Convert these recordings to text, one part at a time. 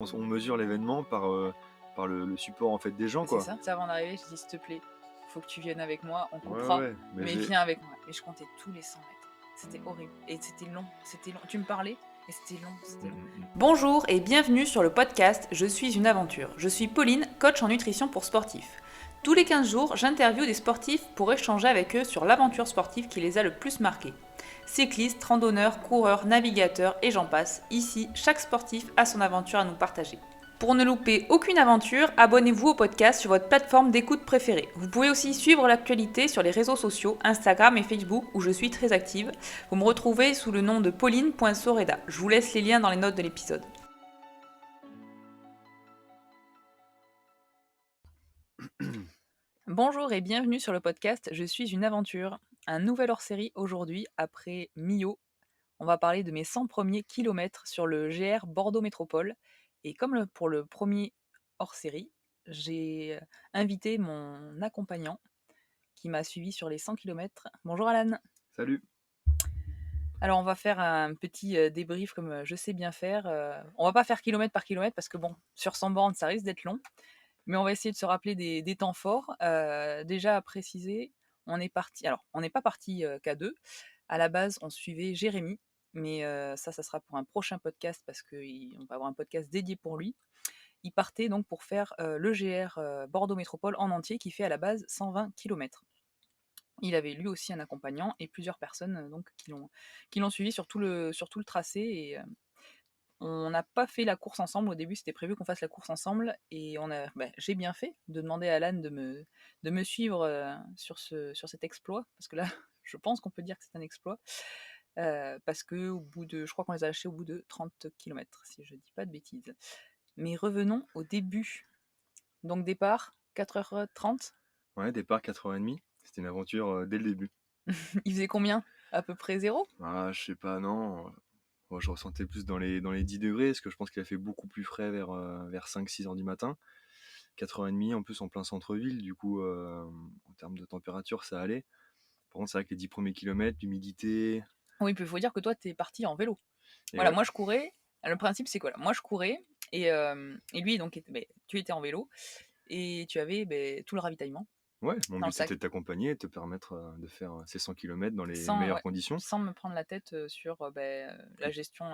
On mesure l'événement par le support en fait des gens, C'est quoi. ça. C'est avant d'arriver, je dis s'il te plaît, faut que tu viennes avec moi, on Ouais, coupera, ouais, mais mais j'ai viens avec moi. Et je comptais tous les 100 mètres. C'était horrible. Et c'était long, c'était long. Tu me parlais et c'était long, c'était long. Bonjour et bienvenue sur le podcast Je suis une aventure. Je suis Pauline, coach en nutrition pour sportifs. Tous les 15 jours, j'interviewe des sportifs pour échanger avec eux sur l'aventure sportive qui les a le plus marqués. Cyclistes, randonneurs, coureurs, navigateurs et j'en passe. Ici, chaque sportif a son aventure à nous partager. Pour ne louper aucune aventure, abonnez-vous au podcast sur votre plateforme d'écoute préférée. Vous pouvez aussi suivre l'actualité sur les réseaux sociaux, Instagram et Facebook où je suis très active. Vous me retrouvez sous le nom de pauline.soreda. Je vous laisse les liens dans les notes de l'épisode. Bonjour et bienvenue sur le podcast Je suis une aventure. Un nouvel hors-série aujourd'hui après Millau. On va parler de mes 100 premiers kilomètres sur le GR Bordeaux Métropole. Et comme pour le premier hors-série, j'ai invité mon accompagnant qui m'a suivi sur les 100 kilomètres. Bonjour Alan. Salut. Alors on va faire un petit débrief comme je sais bien faire. On va pas faire kilomètre par kilomètre parce que bon, sur 100 bornes ça risque d'être long. Mais on va essayer de se rappeler des temps forts. Déjà à préciser, on est parti. Alors on n'est pas parti qu'à deux. À la base on suivait Jérémy. Mais ça sera pour un prochain podcast parce qu'on va avoir un podcast dédié pour lui. Il partait donc pour faire le GR Bordeaux Métropole en entier qui fait à la base 120 km. Il avait lui aussi un accompagnant et plusieurs personnes donc qui l'ont suivi sur tout le tracé. Et on n'a pas fait la course ensemble. Au début, c'était prévu qu'on fasse la course ensemble. Et j'ai bien fait de demander à Alan de me suivre sur cet exploit. Parce que là, je pense qu'on peut dire que c'est un exploit. Parce que je crois qu'on les a lâchés au bout de 30 km, si je dis pas de bêtises. Mais revenons au début. Donc départ, 4h30. Ouais, départ 4h30. C'était une aventure dès le début. Il faisait combien? À peu près zéro? Ah, je sais pas, non. Moi, je ressentais plus dans les 10 degrés, parce que je pense qu'il a fait beaucoup plus frais vers 5-6 heures du matin. 4h30, en plus en plein centre-ville, du coup, en termes de température, ça allait. Par contre, c'est vrai que les 10 premiers kilomètres, l'humidité. Oui, puis il faut dire que toi, t'es parti en vélo. Et Voilà, ouais, moi je courais. Le principe, c'est quoi là? Moi je courais et lui, donc, tu étais en vélo et tu avais tout le ravitaillement ouais, mon dans le but sac, c'était de t'accompagner et de te permettre de faire ces 100 kilomètres dans les sans, meilleures ouais, conditions. sans me prendre la tête sur la Puis gestion.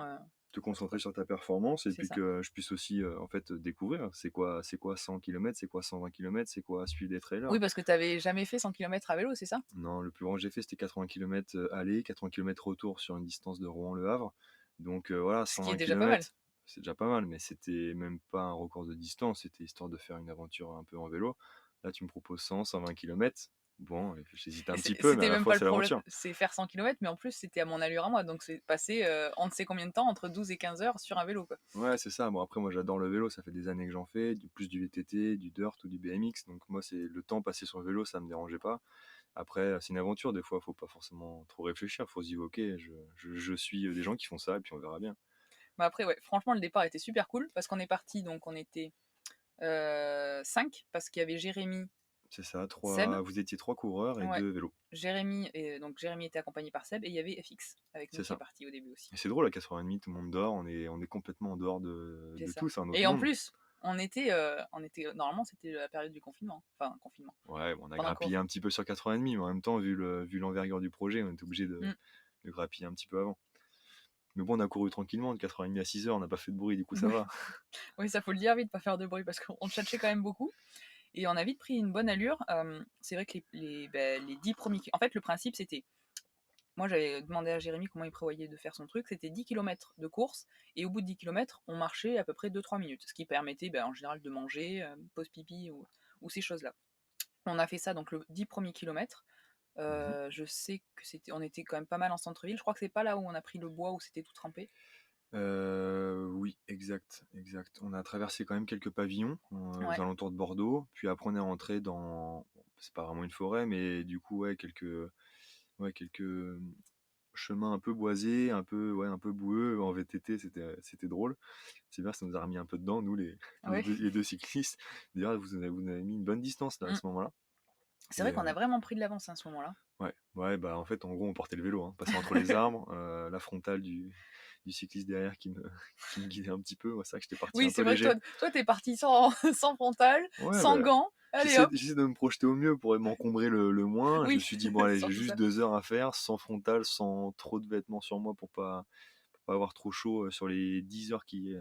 te concentrer sur ta performance et C'est puis ça. que je puisse aussi en fait découvrir c'est quoi 100 kilomètres, c'est quoi 120 kilomètres, c'est quoi suivre des trailers. Oui, parce que tu avais jamais fait 100 km à vélo, c'est ça? Non, le plus grand que j'ai fait c'était 80 kilomètres aller, 80 kilomètres retour sur une distance de Rouen-Le Havre. Donc voilà, Ce qui est 120 déjà pas mal. kilomètres, c'est déjà pas mal, mais c'était même pas un record de distance, c'était histoire de faire une aventure un peu en vélo. Là, tu me proposes 100, 120 kilomètres. Bon, j'hésite un Et petit peu, mais à c'était la même fois pas le c'est problème, l'aventure. c'est faire 100 km, mais en plus c'était à mon allure à moi, donc c'est passé on ne sait combien de temps, entre 12 et 15 heures sur un vélo, quoi. Ouais, c'est ça. Bon, après, moi, j'adore le vélo. Ça fait des années que j'en fais, plus du VTT, du dirt ou du BMX. Donc, moi, c'est le temps passé sur le vélo, ça me dérangeait pas. Après, c'est une aventure. Des fois, faut pas forcément trop réfléchir. Faut se dire, ok, je suis des gens qui font ça, et puis on verra bien. Mais après, ouais, franchement, le départ était super cool parce qu'on est parti, donc on était 5 parce qu'il y avait Jérémy, C'est ça. Seb. Vous étiez trois coureurs et Ouais. deux vélos. Jérémy, donc Jérémy était accompagné par Seb et il y avait FX avec nous C'est qui est ça. parti au début aussi. Et c'est drôle, à 4h30, tout le monde dort. On est complètement en dehors de, C'est de ça. tout. C'est un autre Et en monde. plus, on était normalement c'était la période du confinement, enfin confinement, Ouais, bon, on a pendant le grappillé un confinement. petit peu sur 4h30, mais en même temps, vu l'envergure du projet, on était obligé Mm. de grappiller un petit peu avant. Mais bon, on a couru tranquillement de 4h30 à 6h, on n'a pas fait de bruit, du coup ça va. Oui, ça faut le dire vite, pas faire de bruit parce qu'on tchatchait quand même beaucoup. Et on a vite pris une bonne allure. C'est vrai que les 10 premiers. En fait, le principe, c'était. Moi, j'avais demandé à Jérémy comment il prévoyait de faire son truc. C'était 10 km de course. Et au bout de 10 km, on marchait à peu près 2-3 minutes. Ce qui permettait, en général, de manger, pause pipi ou ces choses-là. On a fait ça, donc, le 10 premiers kilomètres. Mhm. Je sais que on était quand même pas mal en centre-ville. Je crois que c'est pas là où on a pris le bois où c'était tout trempé. Oui, exact, exact. On a traversé quand même quelques pavillons aux Ouais. alentours de Bordeaux, puis après on est rentré dans, bon, c'est pas vraiment une forêt, mais du coup quelques chemins un peu boisés, un peu boueux en VTT, c'était drôle. C'est bien, ça nous a remis un peu dedans, nous les Ouais. deux, les deux cyclistes. D'ailleurs, vous avez mis une bonne distance là à Mm. ce moment-là. C'est vrai Et qu'on a vraiment pris de l'avance à ce moment-là. ouais, ouais, bah en fait, en gros, on portait le vélo, hein, passé entre les arbres, la frontale du cycliste derrière qui me qui me guidait un petit peu. Ouais, c'est vrai que j'étais parti Oui, un peu c'est vrai que léger. toi, tu parti sans sans frontal, Ouais, sans bah, gants, allez hop! j'essaie de me projeter au mieux pour m'encombrer le moins. Je me Oui, suis dit: «Bon allez, j'ai surtout juste ça. 2 heures à faire, sans frontal, sans trop de vêtements sur moi pour pas avoir trop chaud, sur les 10 heures qui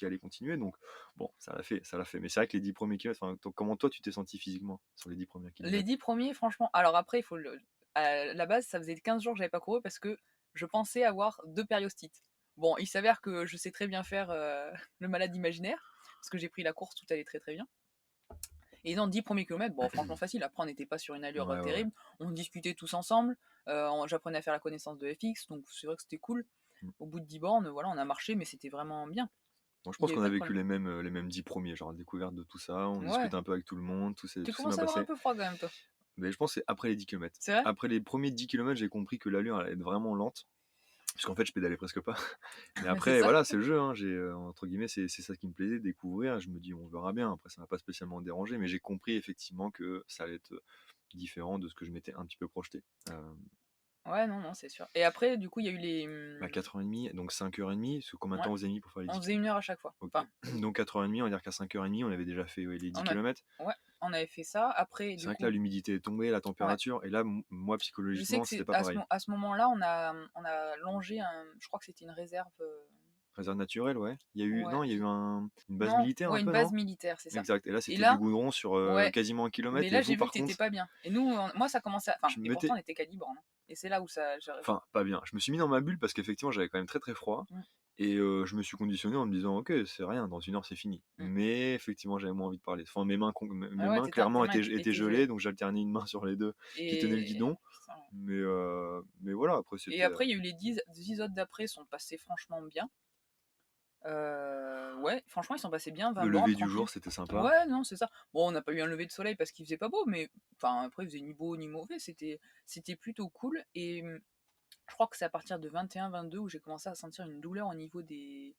allaient continuer», donc bon, ça l'a fait, ça l'a fait. Mais c'est vrai que les 10 premiers kilomètres, enfin, toi comment toi tu t'es senti physiquement sur les 10 premiers Les kilomètres? 10 premiers, franchement, alors après, il faut le à la base, ça faisait 15 jours que j'avais pas couru parce que je pensais avoir 2 périostites. Bon, il s'avère que je sais très bien faire, le malade imaginaire, parce que j'ai pris la course, tout allait très, très bien. Et dans 10 premiers kilomètres, bon, franchement facile. Après, on n'était pas sur une allure, Ouais, ouais, ouais. terrible. On discutait tous ensemble, j'apprenais à faire la connaissance de FX, donc c'est vrai que c'était cool. Mmh. Au bout de 10 bornes, voilà, on a marché, mais c'était vraiment bien. Bon, je Il y pense avait qu'on a pas de vécu problème. les mêmes 10 premiers, genre découverte de tout ça, on Ouais, discute un peu avec tout le monde, tu tout s'est bien commences à avoir un passé. peu froid quand même, toi. Mais je pense que c'est après les 10 kilomètres. C'est vrai? Après les premiers 10 kilomètres, j'ai compris que l'allure allait être vraiment lente, parce qu'en fait, je pédalais presque pas. Mais C'est après, ça. voilà, c'est le jeu, hein, entre guillemets, c'est ça qui me plaisait, découvrir. Je me dis: «On verra bien». Après, ça m'a pas spécialement dérangé, mais j'ai compris effectivement que ça allait être, différent de ce que je m'étais un petit peu projeté. Ouais, non, non, c'est sûr. Et après, du coup, il y a eu les, Bah, 4h30, donc 5h30, parce que combien de ouais, temps vous avez mis pour faire les on 10 faisait kilomètres? 1 heure à chaque fois. OK. Enfin, Donc 4h30, on va dire qu'à 5h30, on avait déjà fait, ouais, les 10 on a kilomètres. ouais, on avait fait ça. Après, C'est du vrai que là, coup, l'humidité est tombée, la ouais, température, et là, moi, je sais psychologiquement, que c'était c'est pas pareil. à ce moment-là, on a longé un je crois que c'était une réserve, Réserve naturelle, ouais. Il y a eu ouais, non, il y a eu une base non, militaire un ouais, une peu, base non? militaire, c'est ça. Exact, et là, Et c'était du là, goudron sur, ouais, quasiment un mais kilomètre, et là, vous, j'ai vu par que tu contre, pas bien. Et nous, moi, ça commençait à enfin je me et pourtant, mettais on était qu'à 10 bornes, hein. Et c'est là où ça j'arrive enfin, pas bien. Je me suis mis dans ma bulle parce qu'effectivement, j'avais quand même très, très froid, mmh, et je me suis conditionné en me disant: «OK, c'est rien, dans 1 heure, c'est fini». mmh. Mais effectivement, j'avais moins envie de parler. Enfin, mes Ah ouais, mains clairement tes mains étaient étaient gelées, gelées. donc j'alternais une main sur les 2 qui tenaient le Et guidon. putain, ouais. Mais voilà, après Et c'était, après, il y a eu les 10 autres d'après, sont passés franchement bien. Ouais, franchement, ils sont passés bien, 20 le bornes, lever du tranquille. jour, c'était sympa. Ouais, non, c'est ça. Bon, on n'a pas eu un lever de soleil parce qu'il faisait pas beau, mais enfin, après, il faisait ni beau ni mauvais, c'était plutôt cool. Et je crois que c'est à partir de 21-22 où j'ai commencé à sentir une douleur au niveau des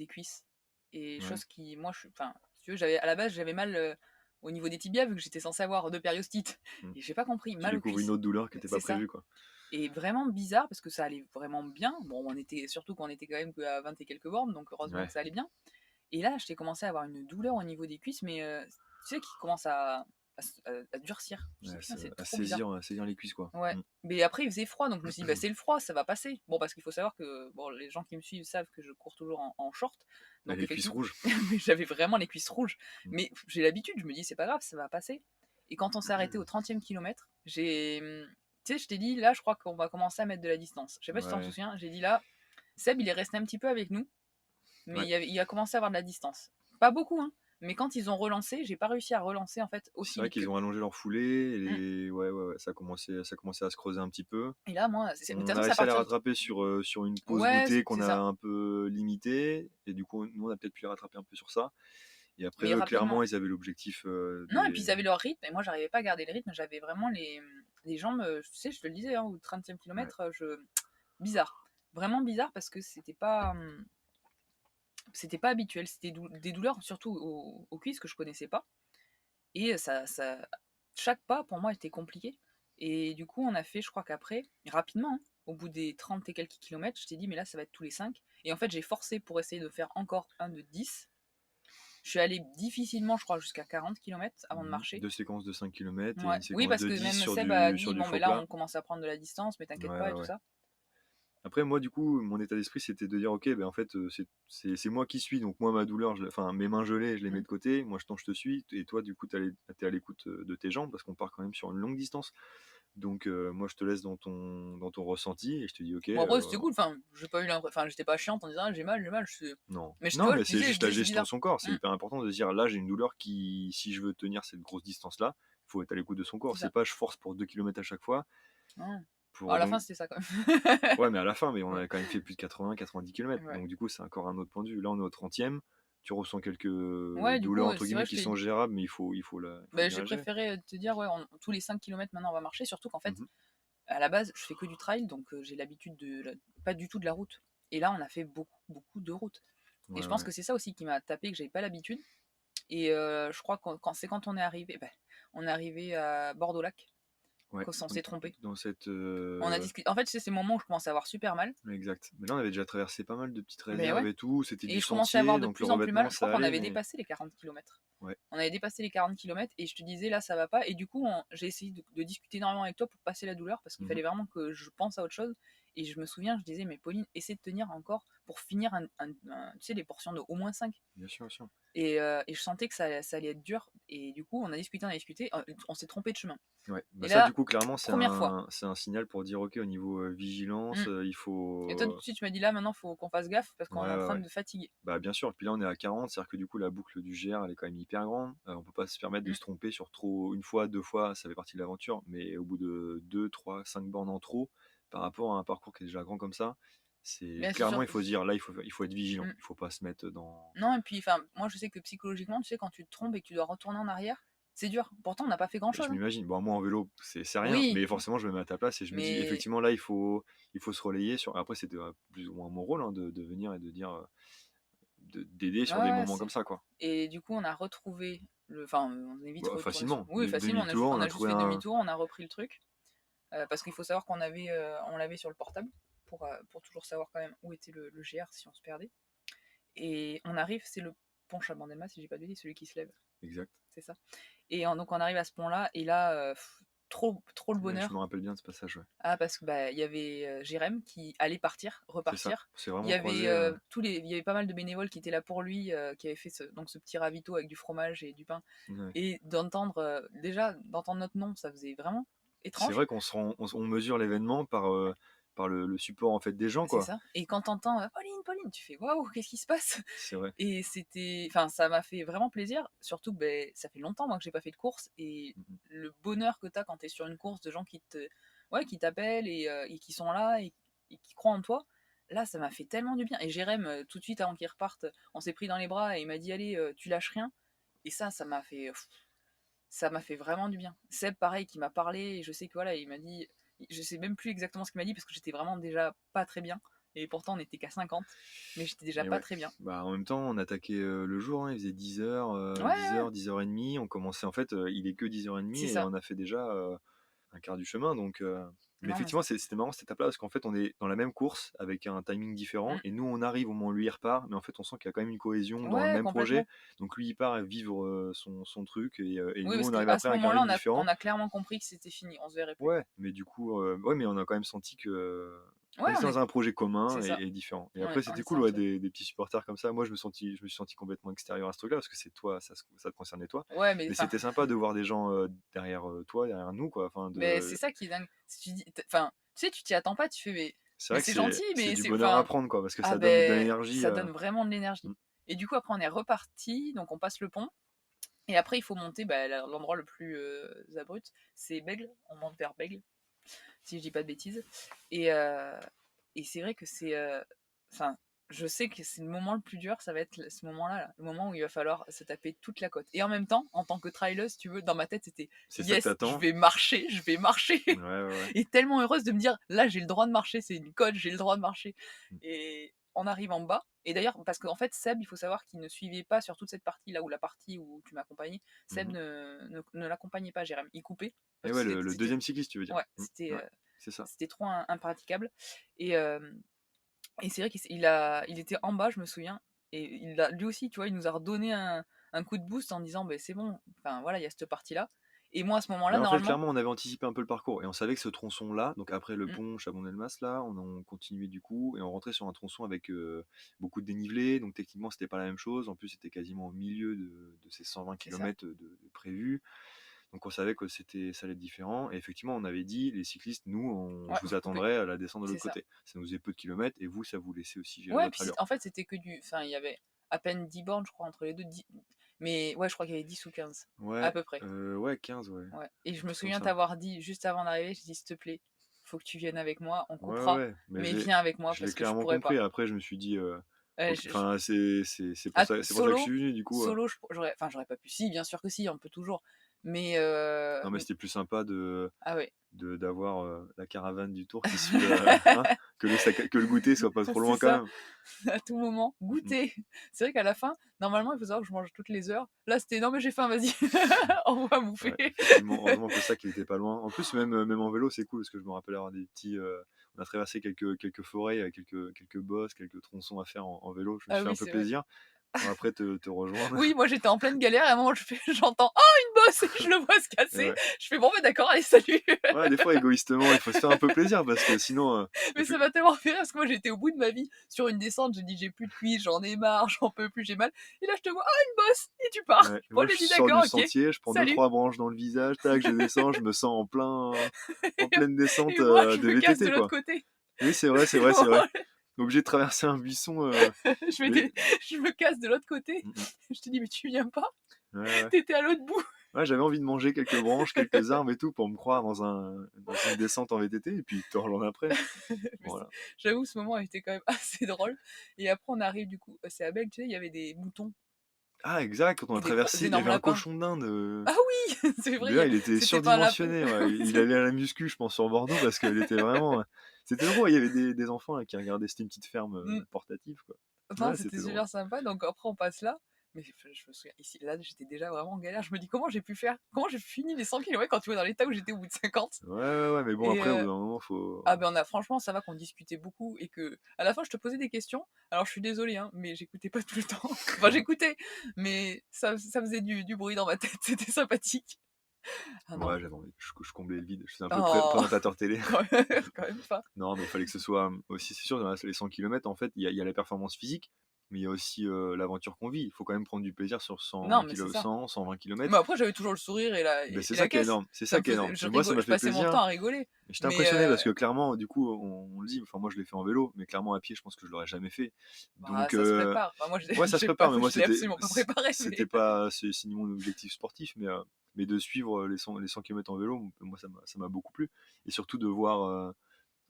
cuisses. Et Ouais. chose qui, moi, enfin, si tu veux, à la base, j'avais mal au niveau des tibias vu que j'étais censée avoir 2 périostites. Mmh. Et j'ai pas compris, Tu mal aux découvres une cuisses. autre douleur qui était pas C'est ça. prévue, quoi. Et vraiment bizarre parce que ça allait vraiment bien. Bon, surtout qu'on était quand même qu'à 20 et quelques bornes, donc heureusement Ouais. que ça allait bien. Et là, j'ai commencé à avoir une douleur au niveau des cuisses, mais tu sais, qui commence à durcir. Je sais Ouais, putain, c'est trop bizarre. à saisir les cuisses, quoi. Ouais. Mmh. Mais après, il faisait froid, donc je me suis dit, bah, c'est le froid, ça va passer. Bon, parce qu'il faut savoir que bon, les gens qui me suivent savent que je cours toujours en short. Bah, Donc les cuisses effectivement, rouges. mais j'avais vraiment les cuisses rouges. Mmh. Mais j'ai l'habitude, je me dis, c'est pas grave, ça va passer. Et quand on s'est arrêté au 30e kilomètre, tu sais, je t'ai dit, là, je crois qu'on va commencer à mettre de la distance. Je sais pas si tu t'en Ouais, souviens, j'ai dit là, Seb, il est resté un petit peu avec nous, mais ouais. il a commencé à avoir de la distance. Pas beaucoup, hein. Mais quand ils ont relancé, j'ai pas réussi à relancer en fait C'est aussi vrai vite qu'ils qu'eux. ont allongé leur foulée, Mm. ouais, ouais, ouais, ça commençait à se creuser un petit peu. Et là, moi, mais de toute On façon, a c'est à réussi à les partir de. rattraper sur une pause Ouais, goûter qu'on c'est a ça. un peu limitée, et du coup, nous, on a peut-être pu les rattraper un peu sur ça. Et après, Mais eux, rapidement. clairement, ils avaient l'objectif, Non, et puis ils avaient leur rythme, et moi, j'arrivais pas à garder le rythme. J'avais vraiment les jambes, tu sais, je te le disais, hein, au 30e ouais. kilomètre, bizarre. Vraiment bizarre parce que c'était pas habituel. C'était des douleurs, surtout aux cuisses, que je connaissais pas. Et chaque pas, pour moi, était compliqué. Et du coup, on a fait, je crois qu'après, rapidement, hein, au bout des 30 et quelques kilomètres, je t'ai dit, mais là, ça va être tous les 5. Et en fait, j'ai forcé pour essayer de faire encore un de 10. Je suis allée difficilement, je crois, jusqu'à 40 kilomètres avant de Mmh. marcher. 2 séquences de 5 kilomètres et Ouais. une Oui, séquence parce de que 10 même sur Seb a sur dit, du bon, mais faux là, plat. on commence à prendre de la distance, mais Ouais, t'inquiète pas ouais, et tout ouais. ça. Après, moi, du coup, mon état d'esprit, c'était de dire: «OK, ben, en fait, c'est moi qui suis, donc moi, ma douleur, enfin, mes mains gelées, je les mets Mm. de côté. Moi, je te suis, et toi, du coup, tu à l'écoute, de tes jambes parce qu'on part quand même sur une longue distance. Donc moi, je te laisse dans ton ressenti, et je te dis: «OK, Bon, après, c'était cool. Enfin, j'ai pas eu enfin, j'étais pas chiante en disant, ah, j'ai mal, j'ai mal. non». Mais tu Non, vois, mais c'est je juste la disais, c'est gestion de bizarre. son corps. C'est Mm, hyper important de se dire: «Là, j'ai une douleur qui, si je veux tenir cette grosse distance-là, il faut être à l'écoute de son corps». c'est C'est ça. pas je force pour 2 kilomètres à chaque fois Non. Bon, pour à la fin, donc c'était ça quand même. ouais, mais à la fin, mais on Ouais. a quand même fait plus de 80-90 kilomètres. Ouais. Donc du coup, c'est encore un autre point de vue. Là, on est au 30e. Tu ressens quelques Ouais, du douleurs coup, entre c'est guillemets vrai, je qui t'ai sont gérables, mais il faut bah, bien j'ai la gérer. préféré, te dire, ouais, tous les 5 kilomètres maintenant on va marcher, surtout qu'en fait, Mmh. à la base, je fais que du trail, donc j'ai l'habitude pas du tout de la route. Et là, on a fait beaucoup, beaucoup de route. Et Ouais, je pense ouais. que c'est ça aussi qui m'a tapé, que j'avais pas l'habitude. Et je crois que quand on est arrivé, on est arrivé à Bordeaux-Lac. Ouais, qu'on s'est trompé. dans cette, On a discuté. En fait, c'est ces moments où je commençais à avoir super mal. exact. Mais là, on avait déjà traversé pas mal de petites Mais réserves ouais. et tout, c'était du Et je commençais à avoir sentier, de donc le plus en plus mal. revêtement Je crois ça qu'on allait, avait mais dépassé les 40 kilomètres. ouais. On avait dépassé les 40 kilomètres et je te disais là ça va pas. Et du coup, j'ai essayé de discuter énormément avec toi pour passer la douleur parce qu'il Mmh. fallait vraiment que je pense à autre chose. Et je me souviens, je disais, mais Pauline, essaie de tenir encore pour finir tu sais, les portions de au moins 5. Bien sûr, bien sûr. Et je sentais que ça allait être dur. Et du coup, on a discuté, on s'est trompé de chemin. Ouais, bah, Et ça, là, du coup, clairement, première fois. c'est un signal pour dire: «OK, au niveau, vigilance, Mm. il faut, Et toi, tout de suite, tu m'as dit là, maintenant, faut qu'on fasse gaffe parce ouais, qu'on est en ouais, train ouais». de fatiguer. Bah, bien sûr, et puis là, on est à 40, c'est-à-dire que, du coup, la boucle du GR, elle est quand même hyper grande. On peut pas se permettre de Mm. se tromper sur trop une fois, 2 fois, ça fait partie de l'aventure, mais au bout de 2, 3, 5 bornes en trop, par rapport à un parcours qui est déjà grand comme ça, c'est Mais c'est clairement, sûr. il faut se dire: «Là, il faut être vigilant». Mm. Il faut pas se mettre dans, Non, et puis, enfin, moi, je sais que psychologiquement, tu sais, quand tu te trompes et que tu dois retourner en arrière, c'est dur. Pourtant, on n'a pas fait bah, grand-chose, je hein. m'imagine. Bon, moi, en vélo, c'est rien, Oui, mais forcément, je me mets à ta place et je me dis: mais «Effectivement, là, il faut se relayer sur». Après, c'était, plus ou moins mon rôle, hein, de venir et de dire, d'aider ouais, sur des ouais, moments comme ça, quoi. et du coup, on a retrouvé enfin, on est vite Bah, retourné sur. facilement, Oui, facilement, demi-tour, on on a a juste trouvé fait un, demi-tour, on a repris le truc. Parce qu'il faut savoir on l'avait sur le portable pour toujours savoir quand même où était le GR si on se perdait. Et on arrive, c'est le pont Chabandelmas, si j'ai pas de bêtises, celui qui se lève, exact. c'est ça. Et donc on arrive à ce pont-là, et là, trop, trop le Ouais, je me bonheur. rappelle bien de ce passage, ouais. Ah, parce que bah, il y avait Jérém qui allait partir, C'est ça, repartir. on s'est Il y vraiment avait croisés, il y avait pas mal de bénévoles qui étaient là pour lui, qui avaient fait donc ce petit ravito avec du fromage et du pain. ouais. Et d'entendre notre nom, ça faisait vraiment C'est étrange. vrai qu'on se rend on mesure l'événement par le support, en fait, des gens, C'est quoi. ça. Et quand t'entends Pauline, Pauline, tu fais waouh, qu'est-ce qui se passe? C'est vrai. Et enfin, ça m'a fait vraiment plaisir. Surtout que ben, ça fait longtemps moi que j'ai pas fait de course, et Mmh mh. le bonheur que t'as quand t'es sur une course de gens ouais, qui t'appellent et qui sont là et qui croient en toi. Là, ça m'a fait tellement du bien. Et Jérém, tout de suite avant qu'il reparte, on s'est pris dans les bras et il m'a dit allez, tu lâches rien. Et ça m'a fait vraiment du bien. Seb, pareil, qui m'a parlé, et je sais que voilà, il m'a dit, je sais même plus exactement ce qu'il m'a dit parce que j'étais vraiment déjà pas très bien. Et pourtant, on était qu'à 50, mais j'étais déjà Et pas ouais. très bien. Bah, en même temps, on attaquait, le jour, hein, il faisait 10 h, Ouais, ouais, 10 h 10 On commençait, en fait, il est que 10 h 30 c'est et ça. on a fait déjà, un quart du chemin, donc mais Non, mais effectivement, c'était marrant cette étape-là parce qu'en fait, on est dans la même course avec un timing différent mm. et nous, on arrive au moment où lui, il repart, mais en fait, on sent qu'il y a quand même une cohésion dans le Ouais, même projet. complètement. Donc lui, il part vivre, son truc et Oui, nous, parce on arrive qu'à ce après avec un moment-là, rythme différent. on a clairement compris que c'était fini, on se verrait plus. Ouais, mais du coup, ouais, mais on a quand même senti que, on Ouais, était dans un projet commun c'est ça. et différent. Et Ouais, après, on c'était était cool, ouais, ensemble. des petits supporters comme ça. Moi, je me suis senti complètement extérieur à ce truc-là parce que c'est toi, ça te concernait toi. Ouais, mais Mais enfin, c'était sympa de voir des gens, derrière, toi, derrière nous, quoi. Enfin, mais c'est ça qui est dingue. Si tu dis, enfin, tu sais, tu t'y attends pas, tu fais, c'est mais vrai que c'est c'est gentil, c'est mais du c'est, bonheur à enfin, prendre, quoi, parce que ah ça donne de ben, l'énergie. ça donne vraiment de l'énergie. Mm. Et du coup, après, on est reparti, donc on passe le pont. Et après, il faut monter, bah, l'endroit le plus abrupt, c'est Bègle. On monte vers Bègle, si je dis pas de bêtises. Et, euh, et c'est vrai que enfin, je sais que c'est le moment le plus dur, ça va être ce moment-là, là, le moment où il va falloir se taper toute la côte. Et en même temps, en tant que traileuse, si tu veux, dans ma tête, c'était C'est ça que yes, je t'attends. vais marcher, je vais marcher. Ouais, ouais, ouais. Et tellement heureuse de me dire, là, j'ai le droit de marcher, c'est une côte, j'ai le droit de marcher. Mm. Et on arrive en bas. Et d'ailleurs, parce qu'en fait, Seb, il faut savoir qu'il ne suivait pas sur toute cette partie, là où la partie où tu m'accompagnais, Seb Mhm. ne l'accompagnait pas, Jérém. Il coupait, Et parce que ouais, le deuxième cycliste, tu veux dire. ouais, Ouais, c'est ça. c'était trop impraticable. Et, et c'est vrai il était en bas, je me souviens. Et lui aussi, tu vois, il nous a redonné un coup de boost en disant, ben c'est bon, enfin voilà, il y a cette partie-là. Et moi, à ce moment-là, Bah, en fait, normalement, clairement, on avait anticipé un peu le parcours et on savait que ce tronçon-là, donc après le mm, pont Chabon-Delmas, là, on continuait du coup et on rentrait sur un tronçon avec beaucoup de dénivelé, donc techniquement, c'était pas la même chose. En plus, c'était quasiment au milieu de ces 120 c'est ça. km de prévus, donc on savait que ça allait être différent. Et effectivement, on avait dit, les cyclistes, nous, Ouais, je vous vous coupez, attendrai à la descente de c'est l'autre ça. côté. Ça nous faisait peu de kilomètres et vous, ça vous laissait aussi gérer Ouais, votre puis allure. en fait, c'était que enfin, il y avait à peine 10 bornes, je crois, entre les deux. Mais ouais, je crois qu'il y avait 10 ou 15 à Ouais, peu près. ouais, 15, ouais, Ouais. Et je un me truc comme souviens ça. t'avoir dit, juste avant d'arriver, je dis, s'il te plaît, faut que tu viennes avec moi, on Ouais, coupera, ouais, mais mais viens avec moi je l'ai parce que je clairement pourrais compris. pas. Après, je me suis dit, Ouais, ok, enfin, c'est pour Ah, ça, c'est pour ça que je solo, suis venu, du coup. solo, j'aurais pas pu. Si, bien sûr que si, on peut toujours. Mais Non, mais mais c'était plus sympa ah ouais. d'avoir, la caravane du Tour qui suit, hein, que le goûter soit pas trop C'est loin quand ça, même. à tout moment, Mmh mh. goûter. C'est vrai qu'à la fin, normalement, il faut savoir que je mange toutes les heures. Là, c'était: «Non mais j'ai faim, vas-y, envoie à bouffer». Ouais, effectivement, heureusement que ça qu'il était pas loin. En plus, même en vélo, c'est cool parce que je me rappelle avoir des petits, on a traversé quelques forêts, quelques bosses, quelques tronçons à faire en vélo. Je me Ah suis fait oui, un peu c'est vrai. plaisir pour après te rejoindre. Oui, moi j'étais en pleine galère et à un moment j'entends: «Oh une bosse!» et je le vois se Et casser. ouais. Je fais: «Bon bah d'accord, allez salut!» Ouais, des fois, égoïstement, il faut se faire un peu plaisir parce que sinon, Mais effe ça m'a tellement fait rire parce que moi j'étais au bout de ma vie sur une descente, j'ai dit: «J'ai plus de cuisses, j'en ai marre, j'en peux plus, j'ai mal» et là je te vois: «Ah une bosse!» et tu pars. ouais, et Bon moi, je j'ai dit: sors du «D'accord, OK, sentier, je prends deux salut» trois branches dans le visage, tac, je descends, je me sens en pleine descente, et moi je de me casse de VTT, l'autre quoi. côté. Oui, c'est vrai, c'est vrai, c'est vrai. Obligé de traverser un buisson, Je fais mais des je me casse de l'autre côté. mmh mh. Je te dis: «Mais tu viens pas? Ouais, ouais. Tu étais à l'autre bout». Ouais, j'avais envie de manger quelques branches, quelques arbres et tout pour me croire dans une descente en VTT et puis te rejoindre après. Mais Voilà. j'avoue ce moment a été quand même assez drôle et après on arrive du coup, c'est à Bègle, tu sais, il y avait des moutons Ah exact, quand on a et des gros traversé, il y énormes avait un lapins. cochon d'Inde, Ah oui! C'est vrai, d'ailleurs il était c'était pas un lapin. surdimensionné, ouais. Il allait à la muscu, je pense, sur Bordeaux parce qu'il était vraiment, c'était drôle, il y avait des enfants là qui regardaient, c'était une petite ferme, Mmh. portative quoi. Non, Ouais, c'était c'était drôle. super sympa, donc après on passe là, mais je me souviens ici là, j'étais déjà vraiment en galère. Je me dis: «Comment j'ai pu faire? Comment j'ai fini les 100 kilomètres quand tu vois dans l'état où j'étais au bout de 50?» Ouais, ouais, ouais, mais bon et après au bout d'un moment faut ah ben, on a franchement ça va qu'on discutait beaucoup et que à la fin je te posais des questions. Alors je suis désolée, hein, mais j'écoutais pas tout le temps. Enfin j'écoutais, mais ça faisait du bruit dans ma tête, c'était sympathique. Ah non, ouais, j'avais envie, je comblais le vide, je faisais un peu oh, présentateur télé. quand même pas. Non, mais il fallait que ce soit, aussi c'est sûr, dans les 100 kilomètres, en fait, il y a la performance physique, mais il y a aussi, l'aventure qu'on vit. Il faut quand même prendre du plaisir sur Non, mais c'est ça. 120 Mais kilomètres. après j'avais toujours le sourire et la Ben et c'est et ça la qui est caisse. énorme, c'est Ça ça me qui est faisait énorme et moi, ça m'a je fait passais mon plaisir. temps à rigoler, J'étais mais impressionné parce que clairement, du coup, on le dit, enfin, moi, je l'ai fait en vélo, mais clairement à pied, je pense que je l'aurais jamais fait. bah, Donc ça se prépare. Enfin moi ouais, ça se prépare, mais moi, je l'ai absolument pas préparé, mais c'était pas c'est ni mon objectif sportif, mais de suivre, les 100 kilomètres en vélo, moi, ça m'a beaucoup plu et surtout de voir,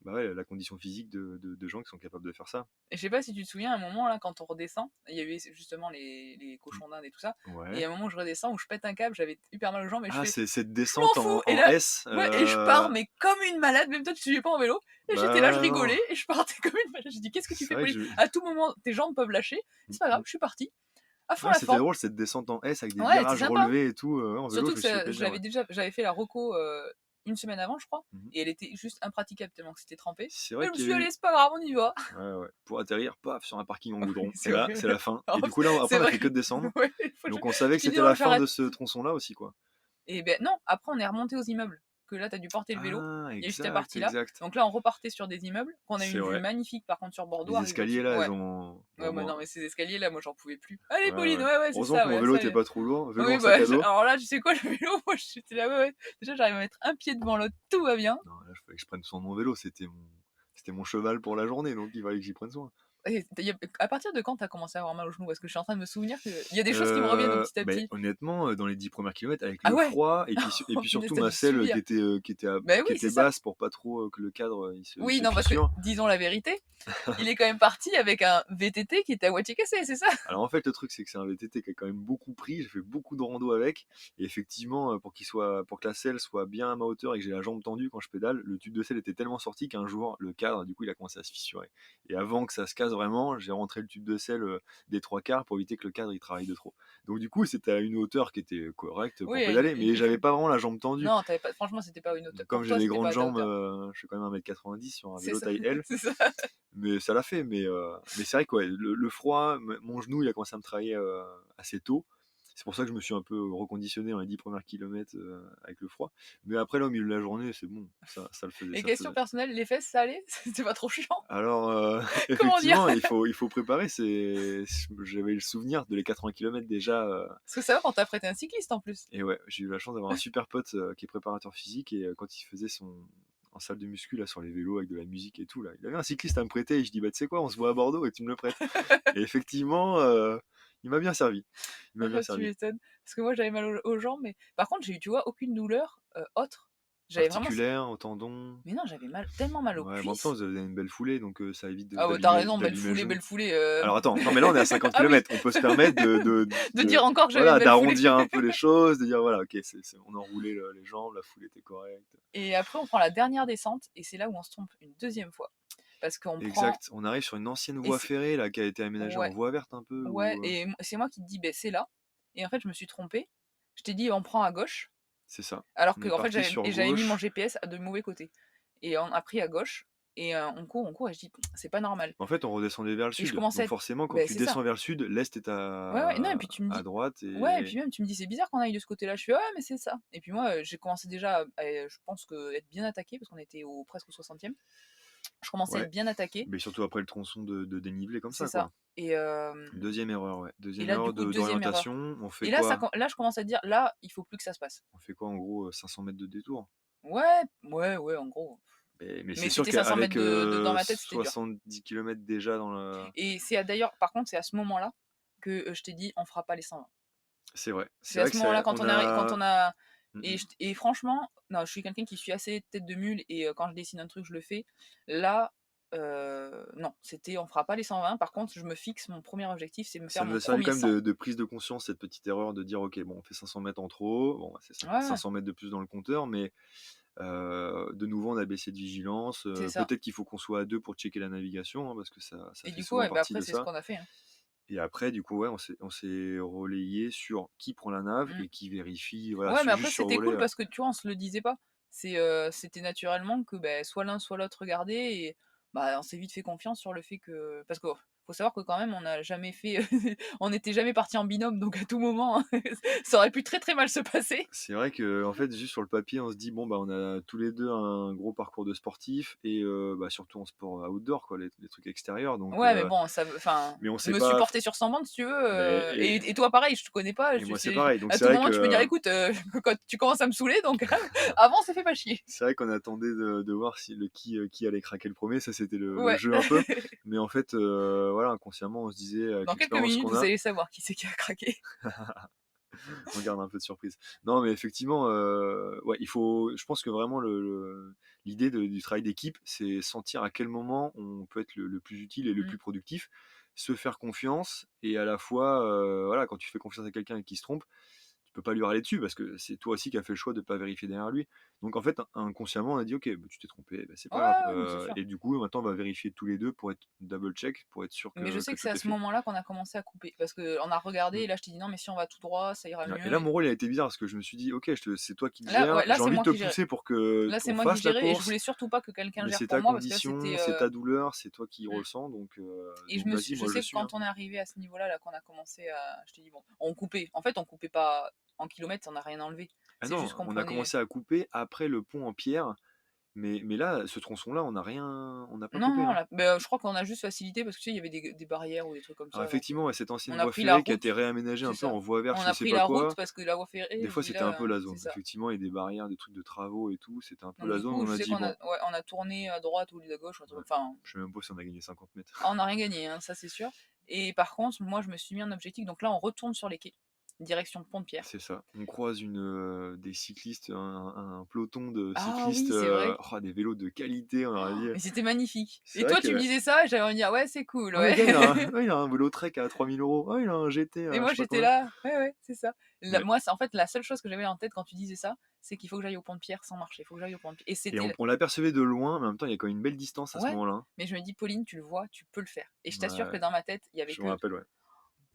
bah, ouais, la condition physique de gens qui sont capables de faire ça. et je sais pas si tu te souviens, à un moment là, quand on redescend, il y a eu justement les cochons d'Inde et tout ça, et il y Ouais. a un moment où je redescends, où je pète un câble, j'avais hyper mal aux jambes et je Ah, fais: c'est cette «Je m'en descente fous!» et en là S, ouais et je pars mais comme une malade, même toi tu suivais pas en vélo, et j'étais là, je bah, ouais, non, rigolais et je partais comme une malade. J'ai dit: «Qu'est-ce que tu c'est fais vrai que Pauline? je À tout moment, tes jambes peuvent lâcher, mmh c'est pas grave, mh. je suis partie, à fond Ouais, la c'était forme». drôle cette descente en S avec des Ouais, elle était virages sympa, hein. relevés et tout, ouais, en vélo, Surtout je que me suis fait ça plaisir, ouais. j'avais fait la reco, 1 semaine avant, je crois, Mmh. et elle était juste impraticable tellement que c'était trempé. C'est Mais vrai je me qu'il suis y dit: a «Allez, eu c'est pas grave, on y va». ouais, ouais, pour atterrir, paf, sur un parking en Oui, goudron et c'est là, vrai. c'est la fin et Alors du coup, là, après, c'est on a vrai fait que que de descendre, ouais, faut donc on savait je que t'ai dit: c'était «Non, la fin de j'arrête». ce tronçon-là aussi, quoi. Et beh, non, après on est remonté aux immeubles, que là, tu as dû porter le vélo. Ah, Il y a eu cette exact, partie-là. exact. Donc là, on repartait sur des immeubles, qu'on a eu C'est une vue vrai. magnifique par contre sur Bordeaux, Les arrivé escaliers, au-dessus. là, Ouais. elles ont Ouais, bah, vraiment non, mais ces escaliers-là, moi, j'en pouvais plus. «Allez ouais, Pauline, ouais. ouais, ouais, c'est Heureusement ça, que mon ouais, vélo ça était pas trop lourd, vélo oui, en sac bah, à dos. alors là, tu sais quoi? Le vélo, moi, j'étais là: «Ouais, ouais, déjà, j'arrive à mettre un pied devant l'autre, tout va bien». Non, là, il fallait que je prenne soin de mon vélo, c'était mon cheval pour la journée, donc il fallait que j'y prenne soin. Et tu à partir de quand tu as commencé à avoir mal aux genoux? Parce que je suis en train de me souvenir qu'il y a des choses qui me reviennent petit à Beh, petit. honnêtement, dans les 10 premiers kilomètres avec Ah le ouais? froid et Oh puis punaise, surtout tu as ma dû selle, subir. Bah qui oui, était c'est ça. basse pour pas trop, que le cadre, il Oui, se non, parce que fissure. disons la vérité, il est quand même parti avec un VTT qui était à moitié cassé, c'est ça? Alors en fait, le truc, c'est que c'est un VTT qui a quand même beaucoup pris. J'ai fait beaucoup de rando avec. Et effectivement, pour que la selle soit bien à ma hauteur et que j'ai la jambe tendue quand je pédale, le tube de selle était tellement sorti qu'un jour, le cadre, du coup, il a commencé à se fissurer. Et avant que ça se casse vraiment, j'ai rentré le tube de selle des trois quarts pour éviter que le cadre il travaille de trop. Donc du coup, c'était à une hauteur qui était correcte pour Oui, pédaler, mais il faut j'avais pas vraiment la jambe tendue. non, tu avais pas franchement, c'était pas une hauteur Donc, comme pour j'ai toi, des c'était grandes pas à ta jambes, hauteur. je fais quand même 1,90 m sur un C'est vélo ça, taille L. c'est ça. Mais ça l'a fait. Mais c'est vrai que ouais, le froid, mon genou, il a commencé à me travailler assez tôt. C'est pour ça que je me suis un peu reconditionné dans les 10 premiers kilomètres avec le froid. Mais après, là, au milieu de la journée, c'est bon. Ça le faisait, Et ça le question faisait. personnelle, les fesses, ça allait? C'était pas trop chiant? Alors, Comment dire? effectivement, il faut préparer. J'avais le souvenir de les 80 kilomètres déjà. Parce que ça va quand tu as prêté un cycliste en plus. Et ouais, j'ai eu la chance d'avoir un super pote qui est préparateur physique. Et quand il faisait en salle de muscu là, sur les vélos avec de la musique et tout, là, il avait un cycliste à me prêter. Et je dis, bah, tu sais quoi, on se voit à Bordeaux et tu me le prêtes. Et effectivement, il m'a bien servi. Il m'a bien Tu servi. m'étonnes. Parce que moi, j'avais mal aux jambes, mais par contre, j'ai eu, tu vois, aucune douleur, autre. J'avais vraiment c Articulaire, au tendon? mais non, j'avais mal tellement mal aux Ouais, mais en même temps, cuisses. vous avez une belle foulée, donc ça évite Ah ouais, tu as raison, d'abîmer le genou. belle foulée, Alors attends, non mais là on est à 50 ah oui! kilomètres, on peut se permettre De dire encore que j'avais une voilà, belle foulée. d'arrondir un peu les choses, de dire voilà, OK, on a enroulé les jambes, la foulée était correcte. Et après, on prend la dernière descente et c'est là où on se trompe une deuxième fois. Parce qu'on prend Exact, on arrive sur une ancienne et voie c'est ferrée là qui a été aménagée en ouais, voie verte un peu ouais ou et c'est moi qui te dis: «Beh, c'est là» et en fait, je me suis trompée. Je t'ai dit: «On prend à gauche», c'est ça. alors On que est en fait, parti sur j'avais mis mon gauche. GPS de mauvais côté et on a pris à gauche et on court et je dis: «C'est pas normal» En fait, on redescendait vers le et je sud. commençais à Donc être forcément, quand beh, tu c'est ça. descends vers le sud, l'est est Ouais, ouais, non et puis tu me à dis droite ouais et et puis même tu me dis: «C'est bizarre qu'on aille de ce côté-là». Je fais: «Ouais, mais c'est ça» et puis moi, j'ai commencé déjà je pense que être bien attaqué parce qu'on était presque au 60e. Je commençais à ouais, être bien attaqué, mais surtout après le tronçon de dénivelé comme c'est ça, ça quoi. et hem Deuxième erreur, ouais. et Deuxième là, du erreur coup, deuxième erreur d'orientation. On fait et là, quoi? là, je commence à te dire: «Là, il faut plus que ça se passe». On fait quoi en gros, 500 mètres de détour? Ouais, ouais, ouais, en gros. Mais c'est Mais sûr c'était 500 mètres qu'avec de dans ma tête, c'était dur 70 kilomètres déjà dans le et c'est d'ailleurs, par contre, c'est à ce moment-là que, je t'ai dit: «On fera pas les 120». c'est vrai. C'est C'est à vrai ce que moment-là ça quand on quand a on a mmh mh. et franchement, non, je suis quelqu'un qui suis assez tête de mule et quand je décide un truc, je le fais. Là, non, c'était on fera pas les 120. Par contre, je me fixe mon premier objectif, c'est me Ça faire nous mon a servi premier quand même 100. de prise de conscience, cette petite erreur de dire: «OK, bon, on fait 500 mètres en trop, bon, bah, c'est Ouais, ouais, 500 mètres de plus dans le compteur», mais de nouveau, on a baissé de vigilance, c'est ça peut-être qu'il faut qu'on soit à 2 pour checker la navigation, hein, parce que ça et fait du coup, souvent ouais, bah, partie après, de c'est ce ça qu'on a fait, hein. et après du coup, ouais, on s'est relayé sur qui prend la nav Mmh. et qui vérifie, voilà, Ouais, mais après, juste c'était cool survoler, parce que, tu vois, on se le disait pas. C'était naturellement que, beh, soit l'un soit l'autre regardait et bah, on s'est vite fait confiance sur le fait que parce que faut savoir que quand même on n'a jamais fait on n'était jamais partis en binôme donc à tout moment, ça aurait pu très, très mal se passer. C'est vrai qu'en fait, juste sur le papier, on se dit: «Bon, bah, on a tous les 2 un gros parcours de sportifs et bah, surtout en sport outdoor quoi, les trucs extérieurs donc Ouais, mais bon, ça enfin, mais on je sait me suis pas portée sur 100 bandes si tu veux, mais et toi pareil, je te connais pas, et je moi, c'est sais pareil donc à c'est tout vrai moment tu peux dire: que «Écoute, quand tu commences à me saouler donc avant c'est fait pas chier». c'est vrai qu'on attendait de voir si qui allait craquer le premier. Ça, c'était le Ouais. jeu un peu. Mais en fait, voilà, inconsciemment, on se disait avec Dans quelques l'expérience minutes, qu'on vous a, allez savoir qui c'est qui a craqué. on garde un peu de surprise. Non, mais effectivement, ouais, il faut je pense que vraiment l'idée du travail d'équipe, c'est sentir à quel moment on peut être le plus utile et le Mmh. plus productif, se faire confiance et à la fois, voilà, quand tu fais confiance à quelqu'un et qu'il se trompe, tu peux pas lui râler dessus parce que c'est toi aussi qui as fait le choix de pas vérifier derrière lui. Donc en fait, inconsciemment, on a dit: «OK, bah, tu t'es trompé, bah, c'est Ouais, pas grave», ouais, mais c'est sûr. et du coup, maintenant, on va vérifier tous les 2 pour être double check, pour être sûr Mais je sais que que c'est tout à est ce fait. moment-là qu'on a commencé à couper. Parce qu'on a regardé Mmh. et là je t'ai dit: «Non mais si on va tout droit, ça ira Ouais et mieux» là, et mon rôle, il a été bizarre parce que je me suis dit: «OK, c'est toi qui le là gères, ouais, là j'ai c'est envie de moi te qui gérais. pousser pour que Là c'est on moi qui fasse la gérais et je course, voulais surtout pas que quelqu'un mais gère c'est pour ta moi parce que là condition, c'était, c'est ta douleur, c'est toi qui mmh ressens et donc vas-y, je moi je sais que suis, quand hein». on est arrivé à ce niveau-là, là, qu'on a commencé à je t'ai dit: «Bon», on coupait. En fait, on coupait pas en kilomètres, on n'a rien enlevé. Ah C'est non, juste qu'on on a prenait commencé à couper après le pont en pierre, mais là, ce tronçon-là, on n'a pas non, coupé, non, hein. là, beh, je crois qu'on a juste facilité parce que tu sais, il y avait des barrières ou des trucs comme Alors ça donc effectivement, ouais, cette ancienne on a voie pris la ferrée qui a été route réaménagée c'est un peu ça. en voie verte, On je a sais pris pas la route quoi. parce que la voie Des ferrée, je fois, dis c'était un peu là, la c'est zone. ça. Effectivement, il y a des barrières, des trucs de travaux et tout, c'était un peu Donc la du zone coup, où on je a sais dit: qu'on a «Bon», ouais, on a tourné à droite au lieu de gauche, un truc ouais, enfin, je sais même pas si on a gagné 50 mètres. on n'a rien gagné, hein, ça c'est sûr. Et par contre, moi je me suis mis un objectif, donc là on retourne sur les quais, direction Pont-de-Pierre. C'est ça. On croise des cyclistes, un peloton de Ah cyclistes, oui, c'est vrai. des vélos de qualité, on leur a dit. Mais c'était magnifique. C'est Et vrai toi tu me que: disais ça et j'avais envie de dire: «Ouais, c'est cool, «Oh, le ouais». gars, il a un vélo Trek à 3 000 €. Oh, il a un GT Et à je moi sais pas j'étais combien». là, ouais, ouais, c'est ça. Mais Moi, c'est en fait la seule chose que j'avais en tête quand tu disais ça, c'est qu'il faut que j'aille au Pont-de-Pierre sans marcher, il faut que j'aille au Pont-de-Pierre et et c'était on l'apercevait de loin, mais en même temps, il y a quand même une belle distance à ce ouais, moment-là, hein. mais je me dis: «Pauline, tu le vois, tu peux le faire» et je t'assure que Ouais, dans ma tête, il y avait je me que: rappelle, ouais.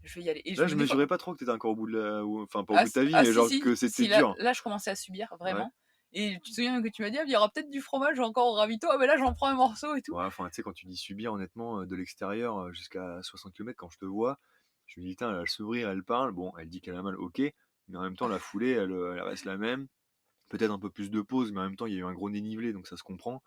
«Je vais y aller» et je Là, me je des fois mesurais pas trop que t'étais encore au bout de enfin, pas au ah bout de si ta vie, ah mais si, genre si, que c'était si, là dur. là je commençais à subir Ouais. vraiment et tu te souviens que tu m'as dit: «Ah, il y aura peut-être du fromage encore au ravito». Ah, ben là, j'en prends un morceau et tout. Ouais, enfin, tu sais, quand tu dis subir, honnêtement, de l'extérieur, jusqu'à 60 kilomètres, quand je te vois, je me dis: «Putain, elle a le sourire, elle parle, bon, elle dit qu'elle a mal, OK, mais en même temps, la foulée, elle reste la même. Peut-être un peu plus de pause, mais en même temps, il y a eu un gros dénivelé, donc ça se comprend».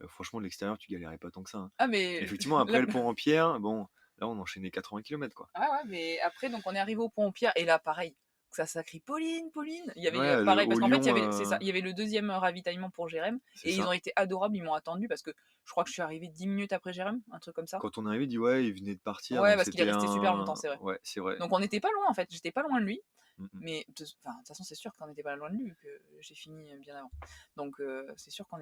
Franchement, de l'extérieur, tu galérais pas tant que ça, hein. Ah mais Effectivement, là après le pont en pierre, bon, là, on enchaînait 80 kilomètres, quoi. ah ouais, mais après donc on est arrivé au Pont-aux-Pierres et là pareil, ça crie: «Pauline, Pauline!» Il y avait, Ouais, le pareil au parce qu'en fait, il y lion, avait c'est ça, il y avait le deuxième ravitaillement pour Jérém c'est et ils ça. ont été adorables, ils m'ont attendu parce que je crois que je suis arrivée 10 minutes après Jérém, un truc comme ça. Quand on est arrivé, il dit: «Ouais, il venait de partir», Ouais, donc parce qu'il est c'était resté super longtemps, un c'est vrai. ouais, c'est vrai. Donc on n'était pas loin en fait, j'étais pas loin de lui, Mmh mh. mais enfin, de toute façon, c'est sûr qu'on n'était pas loin de lui vu que j'ai fini, bien avant. Donc c'est sûr qu'on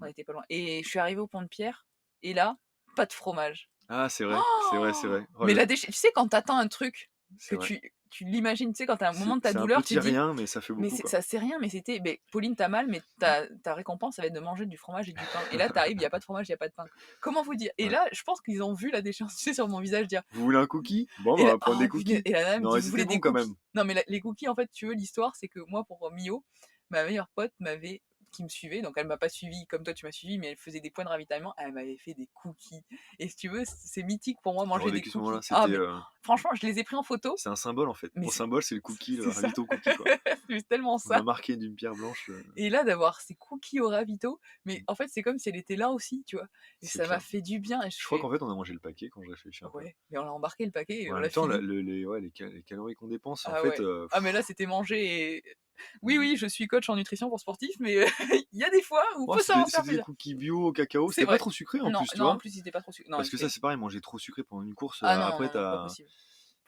Ouais. était pas loin et je suis arrivée au Pont de Pierre et là, pas de fromage. Ah, c'est vrai, c'est vrai, c'est Oh vrai. Oh mais le la déchet tu sais quand tu attends un truc c'est que vrai. tu l'imagines, tu sais quand tu as un moment de ta C'est un douleur, tu petit te dis: rien, mais ça fait «Mais beaucoup, quoi. ça c'est rien», mais c'était Pauline tu mal, mais Mmh. ta récompense ça va être de manger du fromage et du pain et là tu arrives, il y a pas de fromage, il y a pas de pain. Comment vous dire? Et Ouais. là, je pense qu'ils ont vu la déchéance, tu sais, sur mon visage dire «Vous voulez un cookie? Bon, bah, et on là va prendre oh des punaise cookies». et la nana me Non, dit: mais «Vous c'était voulez bon des quand cookies?» même. Non mais les cookies en fait, tu veux l'histoire, c'est que moi pour Mio, ma meilleure pote m'avait qui me suivait, donc elle m'a pas suivi comme toi tu m'as suivi, mais elle faisait des points de ravitaillement, elle m'avait fait des cookies et si tu veux, c'est mythique pour moi T'as manger des revécu ce moment-là, cookies. Ah c'était, mais franchement, je les ai pris en photo, c'est un symbole, en fait. mais Mon symbole, c'est le cookie, le c'est ça, ravito cookie, quoi. c'est tellement On m'a ça marqué d'une pierre blanche, et là d'avoir ces cookies au ravito, mais mmh, en fait, c'est comme si elle était là aussi, tu vois? Et c'est ça m'a clair. fait du bien et je Je crois fais: qu'en fait, on a mangé le paquet quand je réfléchis un peu. «Ouais», mais on a embarqué le paquet et En on même l'a temps, la fini. le les ouais, les calories qu'on dépense, en Ah fait, ouais. Ah mais là, c'était manger et oui, mmh. oui, je suis coach en nutrition pour sportifs, mais il y a des fois où Oh, faut savoir se faire c'était des plaisir. cookies bio au cacao, C'est c'était pas vrai. trop sucré en Non, plus, tu non, en vois? plus, ils étaient pas trop sucrés. Non, Parce ils que ça, étaient c'est pareil, manger trop sucré pendant une course, ah non, non, après non, pas t'as possible.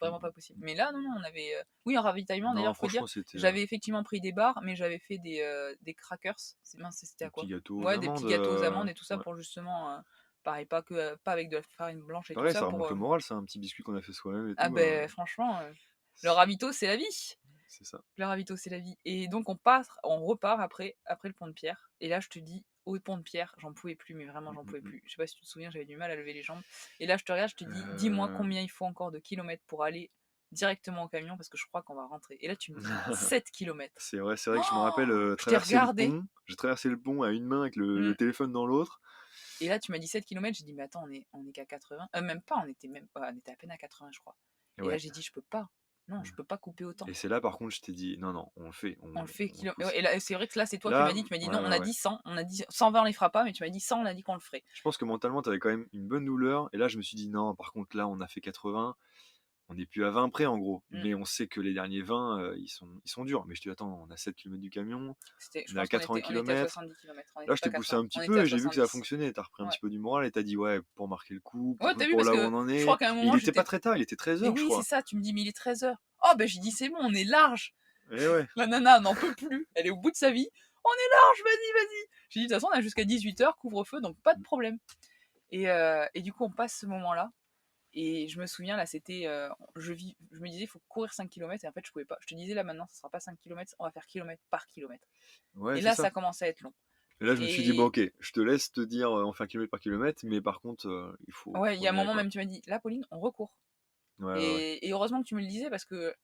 mmh Vraiment pas possible. Mais là, non, non, on avait, oui, en ravitaillement non, d'ailleurs, faut dire, franchement, c'était, j'avais effectivement pris des bars, mais j'avais fait des crackers. C'est mince, c'était des à petits quoi? gâteaux aux Ouais, des petits amandes, gâteaux aux amandes et tout ça ouais. pour justement, pareil, pas avec de la farine blanche et tout Pareil, ça ça pour, remonte le moral, ça, un petit biscuit qu'on a fait soi-même et ah tout, ben franchement, le c'est ravito, c'est la vie! c'est ça. Le ravito, c'est la vie et donc on repart après le pont de Pierre et là, je te dis, au pont de Pierre, j'en pouvais plus, mais vraiment, Mmh, j'en mmh pouvais mh. plus. Je sais pas si tu te souviens, j'avais du mal à lever les jambes et là, je te regarde, je te dis: «Dis-moi Heu, combien il faut encore de kilomètres pour aller directement au camion parce que je crois qu'on va rentrer» et là, tu me dis: 7 kilomètres. c'est vrai que je me rappelle, Je t'ai traverser le regardé, pont. J'ai traversé le pont à une main avec le mmh téléphone dans l'autre. et là, tu m'as dit 7 kilomètres, j'ai dit: «Mais attends, on est qu'à 80», même pas, on était à peine à 80, je crois et là, Ouais, j'ai dit: «Je peux pas. Non, je peux pas couper autant». et c'est là, par contre, je t'ai dit: «Non, non, on le fait, On le fait on ouais pousse». et là, c'est vrai que là, c'est toi qui m'as Là, dit, tu m'as dit: «Non, ouais, on ouais, a ouais. dit 100, on a dit 120 on les fera pas», mais tu m'as dit: «100, on a dit qu'on le ferait». Je pense que mentalement, tu avais quand même une bonne douleur et là, je me suis dit: «Non, par contre, là, on a fait 80, on n'est plus à 20 près, en gros, Mmh. mais on sait que les derniers 20, ils sont durs». Mais je te dis: «Attends, on a 7 kilomètres du camion, Je on est à pense qu'on 80 était à kilomètres». 70 kilomètres, on Là, n'était je pas t'ai poussé 80, un petit on était peu à et j'ai vu que ça a 70. fonctionné. Tu as repris un Ouais. petit peu du moral et tu as dit: «Ouais, pour marquer le coup, Ouais, tu as vu pour parce là où que on en je est». crois qu'à un Et il moment, était pas j'étais très tard, il était mais 13h, je oui, c'est crois. ça, tu me dis: «Mais il est 13 heures. Oh ben j'ai dit: «C'est bon, on est large». Eh ouais. La nana n'en peut plus, elle est au bout de sa vie: «On est large, vas-y, vas-y». J'ai dit: «De toute façon, on a jusqu'à 18 heures, couvre-feu, donc pas de Mmh. problème» et du coup, on passe ce moment-là et je me souviens là, c'était, je me disais: «Il faut courir 5 kilomètres» et en fait, je pouvais pas. Je te disais: «Là, maintenant, ça sera pas 5 kilomètres, on va faire kilomètre par kilomètre» Ouais, et c'est là, ça ça. commençait à être long Et là, je me suis dit: «Bon, et OK, je te laisse te dire, on fait un kilomètre par kilomètre, mais par contre, il faut ouais, il y a un y aller, moment quoi». même, tu m'as dit: «Là, Pauline, on recourt» Ouais, ouais, ouais. et heureusement que tu me le disais parce que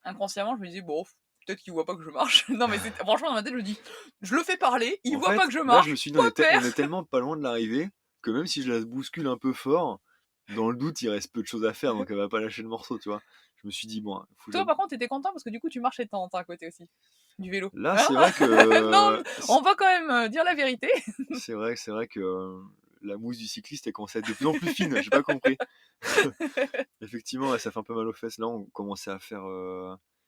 inconsciemment, je me disais: «Bon, peut-être qu'il voit pas que je marche». Non, mais c'était franchement, dans ma tête, je me dis: «Je le fais parler, il En voit pas que fait, je là, je me marche, suis dit: point on est père». tellement pas loin de l'arrivée que même si je la bouscule un peu fort, dans le doute, il reste peu de choses à faire, donc elle va pas lâcher le morceau, tu vois? Je me suis dit: «Bon, faut que Toi, je». par contre, tu étais content parce que du coup, tu marchais de temps en temps à côté aussi, du vélo. Là, Hein? c'est vrai Non, que on va quand même, dire la vérité. c'est vrai que, la mousse du cycliste, elle commençait à être de plus en plus fine, j'ai pas compris. Effectivement, ouais, ça fait un peu mal aux fesses. Là, on commençait à faire,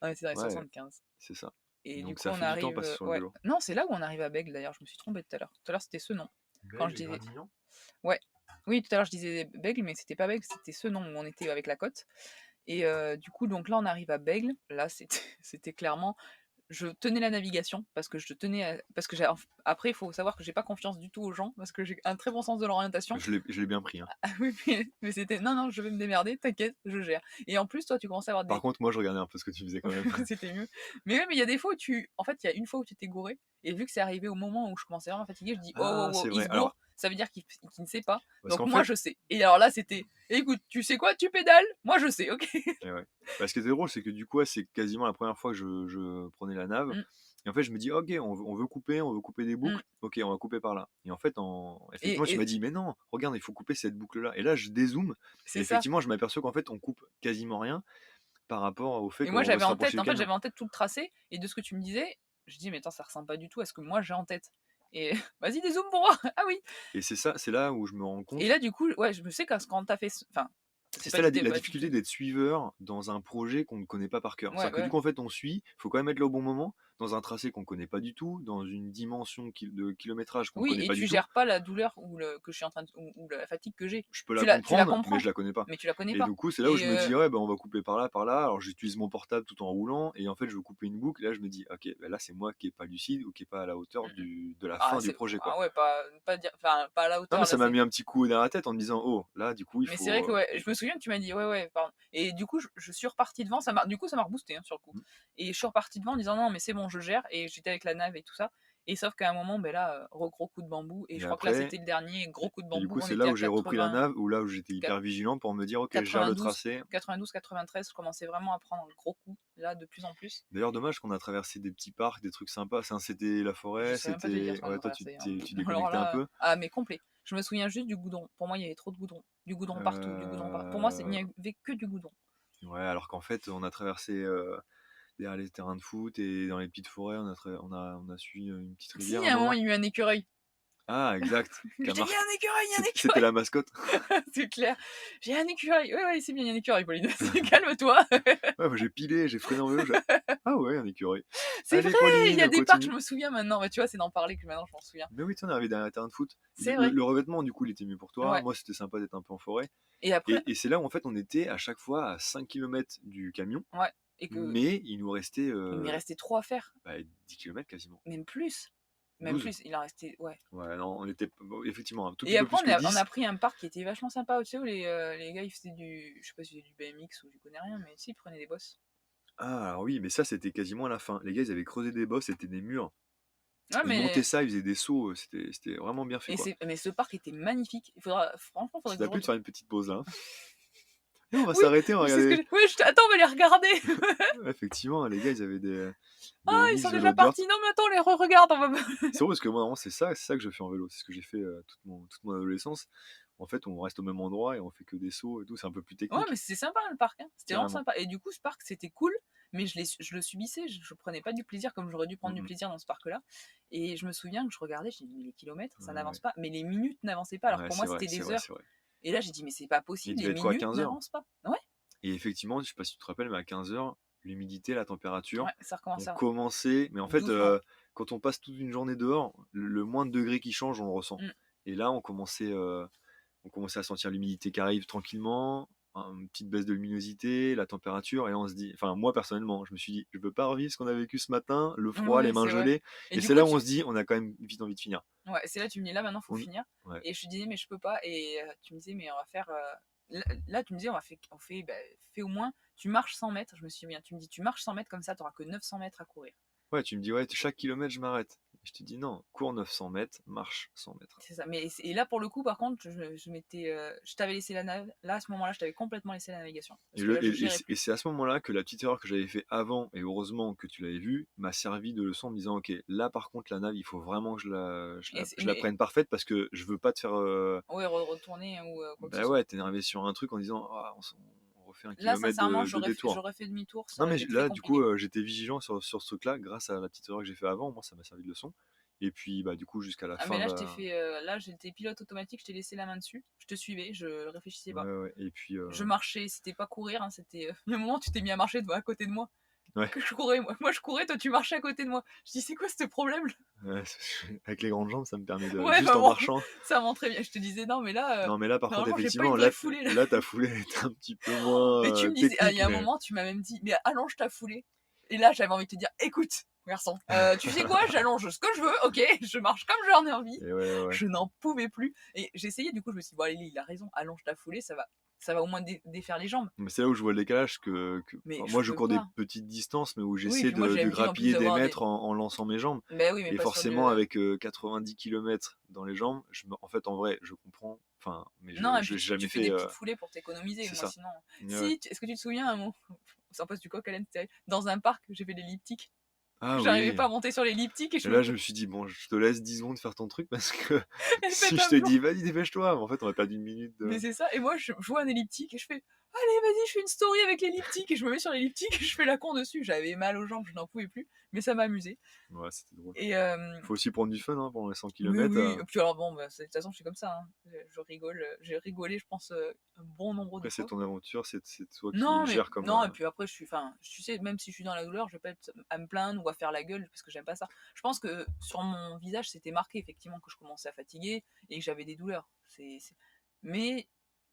Ouais, c'est dans les ouais, 75 c'est ça. et du Donc coup, ça on fait du temps arrive, passé sur le ouais. vélo. Non, c'est là où on arrive à Bègle d'ailleurs, je me suis trompée tout à l'heure. Tout à l'heure, c'était Senon. Quand je Bègle et disais Gradignan? ouais. Oui, tout à l'heure, je disais Bègle, mais c'était pas Bègle, c'était Senon où on était avec la côte et du coup, donc là, on arrive à Bègle. Là, c'était c'était clairement je tenais la navigation parce que je tenais parce que après, il faut savoir que j'ai pas confiance du tout aux gens parce que j'ai un très bon sens de l'orientation. Je l'ai bien pris, hein. Ah oui, mais c'était non, non, je vais me démerder, t'inquiète, je gère. Et en plus, toi, tu commences à avoir Par des. contre, moi, je regardais un peu ce que tu faisais quand même. C'était mieux. Mais ouais, mais il y a des fois où en fait, il y a une fois où tu t'es gouré, et vu que c'est arrivé au moment où je commençais vraiment fatiguée, je dis: «Oh, Ah, oh, oh, c'est il vrai. se Alors, gourre, ça veut dire qu'il ne sait pas. parce Donc qu'en moi, fait, je sais». Et alors là, c'était: «Écoute, tu sais quoi? Tu pédales, moi je sais, OK?» eh ouais. Bah, ce qui était drôle, c'est que du coup, ouais, c'est quasiment la première fois que je prenais la nave. Mmh, Et en fait, je me dis: «OK, on veut couper des mmh. boucles. OK, on va couper par là». Et en fait, effectivement, tu Et m'as dit: «Mais non, regarde, il faut couper cette boucle-là». Et là, je dézoome et c'est ça. effectivement, je m'aperçois qu'en fait, on coupe quasiment rien par rapport au fait Et moi, qu'on veut j'avais se en rapprocher tête du en fait, camion. j'avais en tête tout le tracé et de ce que tu me disais, je dis: «Mais attends, ça ressemble pas du tout à ce que moi j'ai en tête». Et vas-y, dézoome pour voir. Ah oui. Et c'est ça, c'est là où je me rends Et compte. là, du coup, ouais, je me sais quand tu as fait enfin, C'est C'est pas ça du la pas du difficulté tout d'être suiveur dans un projet qu'on ne connaît pas par cœur. ouais, C'est-à-dire que du ouais. coup, en fait, on suit, faut quand même être là au bon moment, dans un tracé qu'on connaît pas du tout, dans une dimension de kilométrage qu'on Oui connaît et pas du tu tout. gères pas la douleur ou le que je suis en train de ou la fatigue que j'ai. Je peux la Tu la comprendre, mais je comprends, la connais pas. mais tu la connais Et pas du coup, c'est là où je et me dis: «Ouais, bah, on va couper par là, par là». Alors j'utilise mon portable tout en roulant et en fait, je veux couper une boucle et là, je me dis: «OK, bah, là, c'est moi qui est pas lucide ou qui est pas à la hauteur mmh mh. de la Ah fin du c'est projet, quoi». ah ouais, pas dire enfin, pas à la Non, mais hauteur ça là, m'a c'est mis un petit coup derrière la tête en me disant: «Oh, là, du coup, il mais c'est vrai faut, que ouais, je me souviens que tu m'as dit: «Ouais, ouais, pardon» et du coup, je suis repartie devant, ça m'a reboosté, hein, sur le coup mmh, et je suis repartie devant en disant: «Non, mais c'est bon, je gère» et j'étais avec la nave et tout ça et sauf qu'à un moment, beh, là, gros coup de bambou et et je crois que là, après c'était le dernier gros coup de et du bambou, coup, on c'est là était à où j'ai repris la 80 nave, où là où j'étais qua hyper vigilant pour me dire: «OK, je gère le 92, tracé». 92-93, je commençais vraiment à prendre un gros coup, là, de plus en plus. D'ailleurs, dommage qu'on a traversé des petits parcs, des trucs sympas. Enfin, c'était la Je forêt, saurais même pas te dire c'était ce qu'on ouais, a toi, traversé, hein. tu Alors déconnectais un là, peu. ah mais complet. Je me souviens juste du goudron. Pour moi, il y avait trop de goudron. Du goudron partout, du goudron partout. Pour moi, c'est il n'y Heu, avait que du goudron. ouais, alors qu'en fait, on a traversé, derrière les terrains de foot et dans les petites forêts, on a suivi, une petite rivière Si, à un à un moment, moment. il y a eu un écureuil. Ah exact, Je t'ai dit: «Il y a un écureuil, il y a un c'était écureuil!» la mascotte. C'est clair. «J'ai un écureuil!» «Ouais, ouais, c'est bien, il y a un écureuil, Pauline. Calme-toi!» Ouais, bah, j'ai pilé, j'ai freiné en vélo, je «Ah ouais, un écureuil. «C'est vrai, Allez il y a Pauline, des parcs», je continue». me souviens maintenant. Bah, tu vois, c'est d'en parler que maintenant je m'en souviens. Mais oui, tu sais, on est arrivé derrière un terrain de foot. C'est vrai. Le revêtement, du coup, il était mieux pour toi. Ouais Moi, c'était sympa d'être un peu en forêt et après et c'est là où, en fait, on était à chaque fois à 5 kilomètres du camion, ouais et que mais il nous restait, il m'est resté trop à faire, bah, 10 kilomètres quasiment. même plus. Même 12. plus, il en restait ouais. Ouais, non, on était bon, effectivement un tout petit Et peu après plus que on a 10. pris un parc qui était vachement sympa, tu sais, où les gars, ils faisaient du je sais pas si c'était du BMX ou du connais rien, mais tu sais, ils prenaient des bosses. Ah, alors oui, mais ça, c'était quasiment à la fin. Les gars, ils avaient creusé des bosses, c'était des murs. Ouais, Ils montaient mais ça, ils faisaient des sauts, c'était vraiment bien fait, et quoi. c'est mais ce parc était magnifique. Il faudra franchement, Ça faudrait que t'a je plu de retourne. faire une petite pause là? Et on va oui, s'arrêter, on va c'est ce que regarder. j'ai oui, je attends, on va les regarder! Ouais, effectivement, les gars, ils avaient «Ah, des ils MX sont vélo déjà dirt. partis! Non, mais attends, on les regarde, on va» C'est drôle parce que moi, vraiment, c'est ça que je fais en vélo. C'est ce que j'ai fait toute mon adolescence. En fait, on reste au même endroit et on fait que des sauts et tout. C'est un peu plus Ouais, mais technique, c'était sympa le parc, hein. C'était vraiment carrément. sympa et du coup, ce parc, c'était cool, mais je le subissais, je prenais pas du plaisir comme j'aurais dû prendre du Mm, mm. plaisir dans ce parc-là et je me souviens que je regardais, je dis: «Mais les kilomètres, ça n'avance Ouais, pas», mais les minutes n'avançaient pas alors que ouais, pour moi, c'est vrai, c'était c'est des vrai, heures c'est vrai. et là, j'ai dit: «Mais c'est pas Il possible, les devait être quoi, minutes 15 heures? n'avancent pas». Ouais, Et effectivement, je sais pas si tu te rappelles, mais à 15 heures, l'humidité, la température, ouais, ça on recommençait à commençait. Mais en fait, doucement. quand on passe toute une journée dehors, le moins de degrés qui change, on le ressent. Mmh. Et là, on commençait à sentir l'humidité qui arrive tranquillement, une petite baisse de luminosité, la température, et là, on se dit, enfin, moi personnellement, je me suis dit, je veux pas revivre ce qu'on a vécu ce matin, le froid, les Ouais, mains c'est vrai gelées. et Et du c'est coup, là où on tu se dit, on a quand même vite envie de finir. ouais, c'est là, tu me dis: «Là, maintenant, faut On... finir» Ouais. et je te disais: «Mais je peux pas» et tu me disais: «Mais on va faire, là, tu me disais: On fait, bah, fais au moins tu marches 100 mètres». Je me souviens, tu me dis: «Tu marches 100 mètres comme ça, tu auras que 900 mètres à courir». Ouais, tu me dis, ouais, chaque kilomètre, je m'arrête. Et je te dis, non, cours 900 mètres, marche 100 mètres. C'est ça, mais et là, pour le coup, par contre, je m'étais, je t'avais laissé la nav là, à ce moment-là, je t'avais complètement laissé la navigation parce que là, je gérais Et plus. c'est à ce moment-là que la petite erreur que j'avais fait avant, et heureusement que tu l'avais vue, m'a servi de leçon en me disant, ok, là par contre la nav, il faut vraiment que Et c'est je la mais prenne parfaite parce que je veux pas te faire... ouais, retourner ou quoi que ce bah soit. ouais, t'énervé sur un truc en disant, ah, on refait un Là, kilomètre sincèrement, de détour. j'aurais fait demi-tour, ça Non aurait mais été très là, du coup, compliqué. j'étais vigilant sur ce truc-là, grâce à la petite erreur que j'ai fait avant, moi ça m'a servi de leçon. Et puis, bah du coup, jusqu'à la Ah mais fin de là, je t'ai la... fait, là, j'étais pilote automatique, je t'ai laissé la main dessus, je te suivais, je réfléchissais Ouais, pas. ouais, et puis... Je marchais, c'était pas courir, hein, c'était, il y a un moment, tu t'es mis à marcher à côté de moi, ouais, que je courais, moi je courais, toi tu marchais à côté de moi. Je dis: «C'est quoi ce problème là?» ouais, avec les grandes jambes, ça me permet de... Ouais, Juste bah en bon, marchant. ça m'en très bien. Je te disais: «Non mais là, Non, mais là, par contre, normalement, j'ai pas effectivement, une vraie foulée là». là ta foulée est un petit peu moins Mais tu me disais ah, il technique, y a un mais moment, tu m'as même dit: «Mais allonge ta foulée» et là, j'avais envie de te dire: «Écoute, garçon, tu sais quoi? J'allonge ce que je veux, OK, je marche comme j'en ai envie». et ouais, ouais, ouais. Je n'en pouvais plus et j'essayais du coup, je me suis dit: «Bon allez, il a raison, allonge ta foulée, ça va au moins défaire les jambes». Mais c'est là où je vois le décalage Mais enfin, je moi, je peux cours des pas. petites distances, mais où Oui, j'essaie puis moi j'ai de l'habitude en plus grappiller des d'avoir des mètres en lançant mes jambes. bah oui, mais Et pas sur du, forcément, avec 90 kilomètres dans les jambes, en fait, en vrai, je comprends. Enfin, mais non et je puis l'ai jamais tu fais fait. des petites foulées pour t'économiser. C'est Moi ça. sinon Ouais, ouais. si, est-ce que tu te souviens un moment, on s'en passe du coq à l'âne, c'était dans un parc, j'ai fait l'elliptique. Ah J'arrivais oui. pas à monter sur l'elliptique et Et je là, me je me suis dit, bon, je te laisse 10 secondes faire ton truc parce que elle si pète je un te plomb. dis, vas-y, dépêche-toi, en fait, on a perdu une minute Mais de. c'est ça et moi je vois un elliptique et je fais: allez, vas-y, je fais une story avec l'elliptique et je me mets sur l'elliptique et je fais la con dessus. J'avais mal aux jambes, je n'en pouvais plus, mais ça m'amusait. Ouais, c'était drôle. Et Faut aussi prendre du fun, hein, pendant les 100 oui, km. oui. Et puis alors bon, bah, de toute façon, je suis comme ça, hein. Je rigole, j'ai rigolé, je pense, un bon nombre de Après, c'est fois. ton aventure, c'est toi qui Non, mais gères comme. non, et puis après, enfin, tu sais, même si je suis dans la douleur, je vais pas être à me plaindre ou à faire la gueule parce que j'aime pas ça. Je pense que sur mon visage, c'était marqué effectivement que je commençais à fatiguer et que j'avais des douleurs. Mais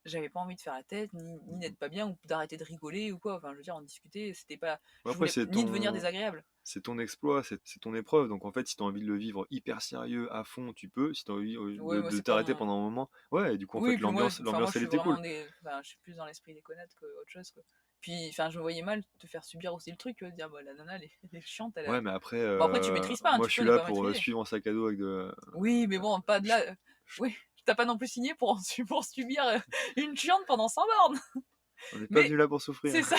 j'avais pas envie de faire la tête, ni d'être pas bien, ou d'arrêter de rigoler ou quoi. Enfin, je veux dire, en discuter, c'était pas. Je Après, voulais ni devenir désagréable. c'est ton exploit, c'est ton épreuve. Donc en fait, si tu as envie de le vivre hyper sérieux, à fond, tu peux. Si tu as envie Ouais, moi, de c'est pas t'arrêter mon. pendant un moment, ouais, et du coup, en Oui, fait, puis moi, enfin, moi, l'ambiance, je elle suis était vraiment cool. enfin, je suis plus dans l'esprit des connards que autre chose, quoi. Puis, enfin, je me voyais mal te faire subir aussi le truc, de dire, bah, la nana, elle est chiante, elle Ouais, a. mais après, Bon, après, tu maîtrises pas, hein, moi, tu je peux suis ne là pas pour maîtriser. suivre un sac à dos avec de. Oui, mais bon, pas de je- là. je- Oui, t'as pas non plus signé pour subir une chiante pendant 100 bornes. on n'est pas Mais venu là pour souffrir. c'est ça.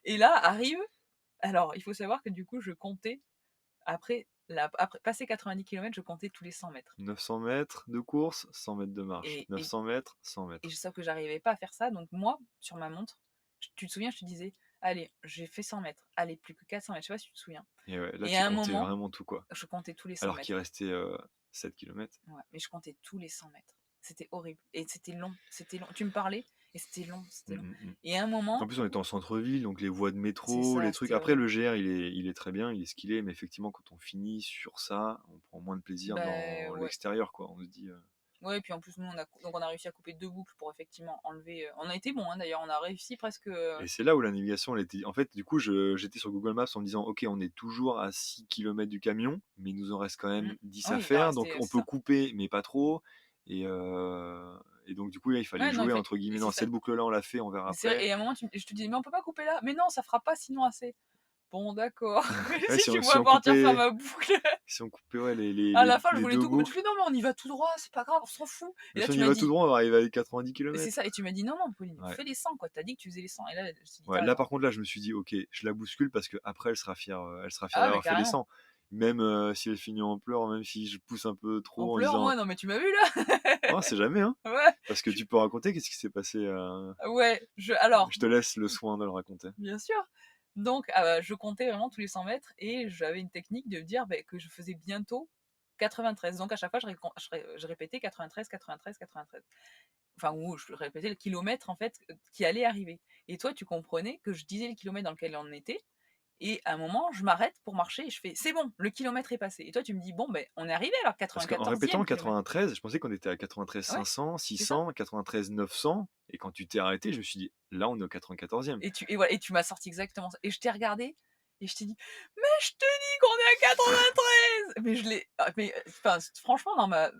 Et là arrive. Alors, il faut savoir que du coup, je comptais, après passer 90 km, je comptais tous les 100 mètres. 900 mètres de course, 100 mètres de marche. Et, et, 900 mètres, 100 et mètres. je sais que j'arrivais pas à faire ça. Donc, moi, sur ma montre, tu te souviens, je te disais, allez, j'ai fait 100 mètres. Allez, plus que 400 mètres. Je sais pas si tu te souviens. Et ouais, là, Et tu à un comptais moment, vraiment tout, quoi. je comptais tous les 100 Alors qu'il mètres. restait 7 km. Ouais, mais je comptais tous les 100 mètres. C'était horrible. Et c'était long. C'était long. Tu me parlais et c'était long. C'était long. Et à un En moment, plus, on était en centre-ville, donc les voies de c'est métro, les ça, trucs. c'était Après, horrible. le GR, il est très bien, il est ce qu'il est, mais effectivement, quand on finit sur ça, on prend moins de plaisir Ben dans ouais. l'extérieur, quoi. On se dit. Ouais, et puis en plus, nous, donc on a réussi à couper 2 boucles pour effectivement enlever. On a été bon, hein, d'ailleurs, on a réussi presque. Et c'est là où la navigation, elle était. En fait, du coup, j'étais sur Google Maps en me disant, ok, on est toujours à 6 km du camion, mais il nous en reste quand Hmm. même 10 à Oui, il va faire, donc rester, on c'est peut ça. couper, mais pas trop. Et donc, du coup, là, il fallait Ouais, non, jouer, entre et guillemets, c'est dans ça. cette boucle-là, on l'a fait, on verra C'est vrai, après. et à un moment, je te dis, mais on peut pas couper là. Mais non, ça fera pas sinon assez. Bon, d'accord. Ouais, Si tu me si vois on partir faire coupait, ma boucle. si on coupait ouais, À la fin, je les voulais deux tout couper. boucles, Je fais, non, mais on y va tout droit, c'est pas grave, on s'en fout. Et mais là, si on tu y m'as va tout dit, droit, on va arriver à 90 c'est km. ça. Et tu m'as dit, non, non, Pauline, Ouais. fais les 100, quoi. T'as dit que tu faisais les 100. Et là, je me suis dit, Ouais, t'as là, raison. par contre, là, je me suis dit, ok, je la bouscule parce que après, elle sera fière Ah, mais d'avoir fait les carrément. 100. Même si elle finit en pleurs, même si je pousse un peu En trop en pleurs, disant, moi, non, mais tu m'as vu là. oh, c'est jamais, hein. Ouais, Parce que tu peux raconter qu'est-ce qui s'est passé. ouais. Alors, Je te laisse le soin de le raconter. bien sûr. Donc, je comptais vraiment tous les 100 mètres et j'avais une technique de dire que je faisais bientôt 93. Donc, à chaque fois, je répétais 93, 93, 93. Enfin, ou je répétais le kilomètre, en fait, qui allait arriver. Et toi, tu comprenais que je disais le kilomètre dans lequel on était. Et à un moment, je m'arrête pour marcher et je fais, c'est bon, le kilomètre est passé. Et toi, tu me dis, bon, ben, on est arrivé alors, Parce qu'en répétant 94e kilomètre. 93, je pensais qu'on était à 93 Ouais, 500, c'est ça. 600, 93 900. Et quand tu t'es arrêté, je me suis dit, là, on est au 94e. Voilà, et tu m'as sorti exactement ça. Et je t'ai regardé et je t'ai dit, mais je te dis qu'on est à 93. Mais je l'ai, enfin, franchement,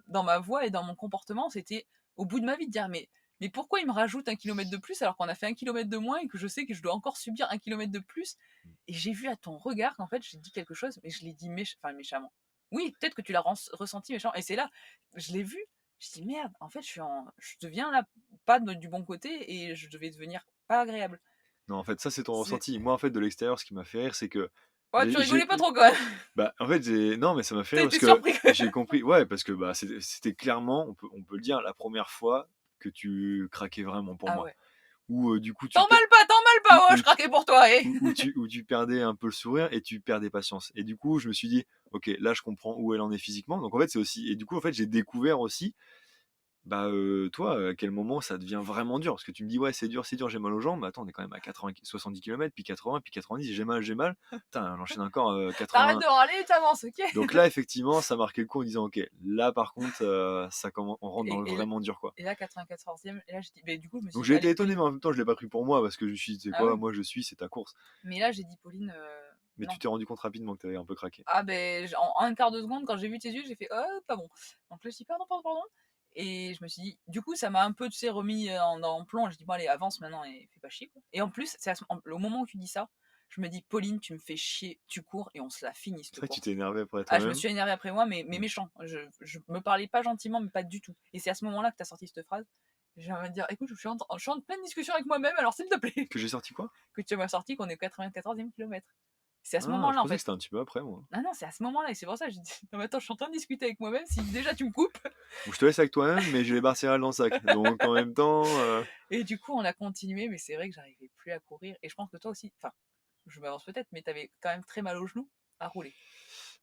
dans ma voix et dans mon comportement, c'était au bout de ma vie de dire, mais pourquoi il me rajoute 1 kilomètre de plus alors qu'on a fait 1 kilomètre de moins et que je sais que je dois encore subir 1 kilomètre de plus. Et j'ai vu à ton regard qu'en fait, j'ai dit quelque chose, mais je l'ai dit enfin, méchamment. Oui, peut-être que tu l'as ressenti méchamment. Et c'est là, je l'ai vu. Je dis merde, en fait, je deviens là pas du bon côté et je devais devenir pas agréable. Non, en fait, ça, c'est ton C'est... ressenti. Moi, en fait, de l'extérieur, ce qui m'a fait rire, c'est que Ouais, tu rigolais pas trop quand même. bah, en fait, non, mais ça m'a fait T'as rire été parce que surpris. j'ai compris. Ouais, parce que bah, c'était clairement, on peut le dire, la première fois que tu craquais vraiment pour Ah moi. ouais. Où du coup, T'emballes pas, ouais, où je craquais pour toi, eh. où tu perdais un peu le sourire et tu perdais patience. Et du coup, je me suis dit, ok, là, je comprends où elle en est physiquement. Donc en fait, c'est aussi. Et du coup, en fait, j'ai découvert aussi bah, toi, à quel moment ça devient vraiment dur? Parce que tu me dis: «Ouais, c'est dur, j'ai mal aux jambes». Mais attends, on est quand même à 80 70 km, puis 80, puis 90, j'ai mal, j'ai mal. Putain, j'enchaîne encore, T'arrêtes 80. de râler, t'avances, ok. Donc là, effectivement, ça marquait le coup en disant: «OK, là, par contre, on rentre dans le Et, et, vraiment dur, quoi». et là, 94e, et là, j'ai dit, du coup, je me Donc suis dit, j'ai été allez, étonné, Pauline. mais en même temps, je l'ai pas pris pour moi parce que je me suis dit: «Tu sais Ah quoi? ouais. Moi, je suis, c'est ta course». Mais là, j'ai dit, Pauline, Mais tu non. t'es rendu compte rapidement que tu avais un peu craqué. Ah ben, en un quart de seconde, quand j'ai vu tes yeux, j'ai fait, oh, pas bon. Donc là, je dis, pardon, pardon, pardon. Et je me suis dit, du coup, ça m'a un peu, tu sais, remis en plomb. Je dis, bon, allez, avance maintenant et fais pas chier, quoi. Et en plus, au moment où tu dis ça, je me dis, Pauline, tu me fais chier, tu cours et on se la finit, C'est cette vrai que tu course. t'es énervé après Ah, je me toi-même. suis énervée après moi, mais Mmh. méchant. Je me parlais pas gentiment, mais pas du tout. Et c'est à ce moment-là que tu as sorti cette phrase. J'ai envie de dire, écoute, je suis en pleine discussion avec moi-même, alors s'il te plaît. Que j'ai sorti quoi? Que tu m'as sorti qu'on est au 94e kilomètre. C'est à ce Ah, je moment-là, en pensais que fait. c'était un petit peu après, moi. Ah non, c'est à ce moment-là et c'est pour ça que je dis: «Non mais attends, je suis en train de discuter avec moi-même, si déjà tu me coupes». Bon, je te laisse avec toi-même, mais j'ai les barres céréales dans le sac. Donc en même temps, Et du coup, on a continué, mais c'est vrai que j'arrivais plus à courir et je pense que toi aussi, enfin, je m'avance peut-être, mais tu avais quand même très mal aux genoux à rouler.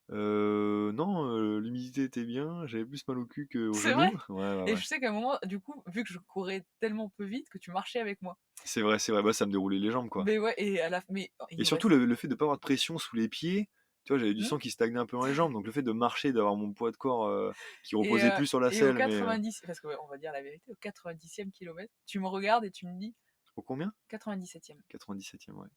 non, l'humidité était bien, j'avais plus mal au cul qu'aux C'est vrai? genoux. Ouais, ouais, Et ouais. je sais qu'à un moment, du coup, vu que je courais tellement peu vite que tu marchais avec moi. C'est vrai, bah, ça me déroulait les jambes, quoi. Mais ouais, et à la mais il Et nous surtout reste le fait de pas avoir de pression sous les pieds, tu vois, j'avais du mmh? sang qui stagnait un peu dans les jambes, donc le fait de marcher, d'avoir mon poids de corps, qui Et reposait plus sur la et au selle, mais 90, parce que ouais, on va dire la vérité, au 90e kilomètre, tu me regardes et tu me dis au combien? 97e. 97e, ouais.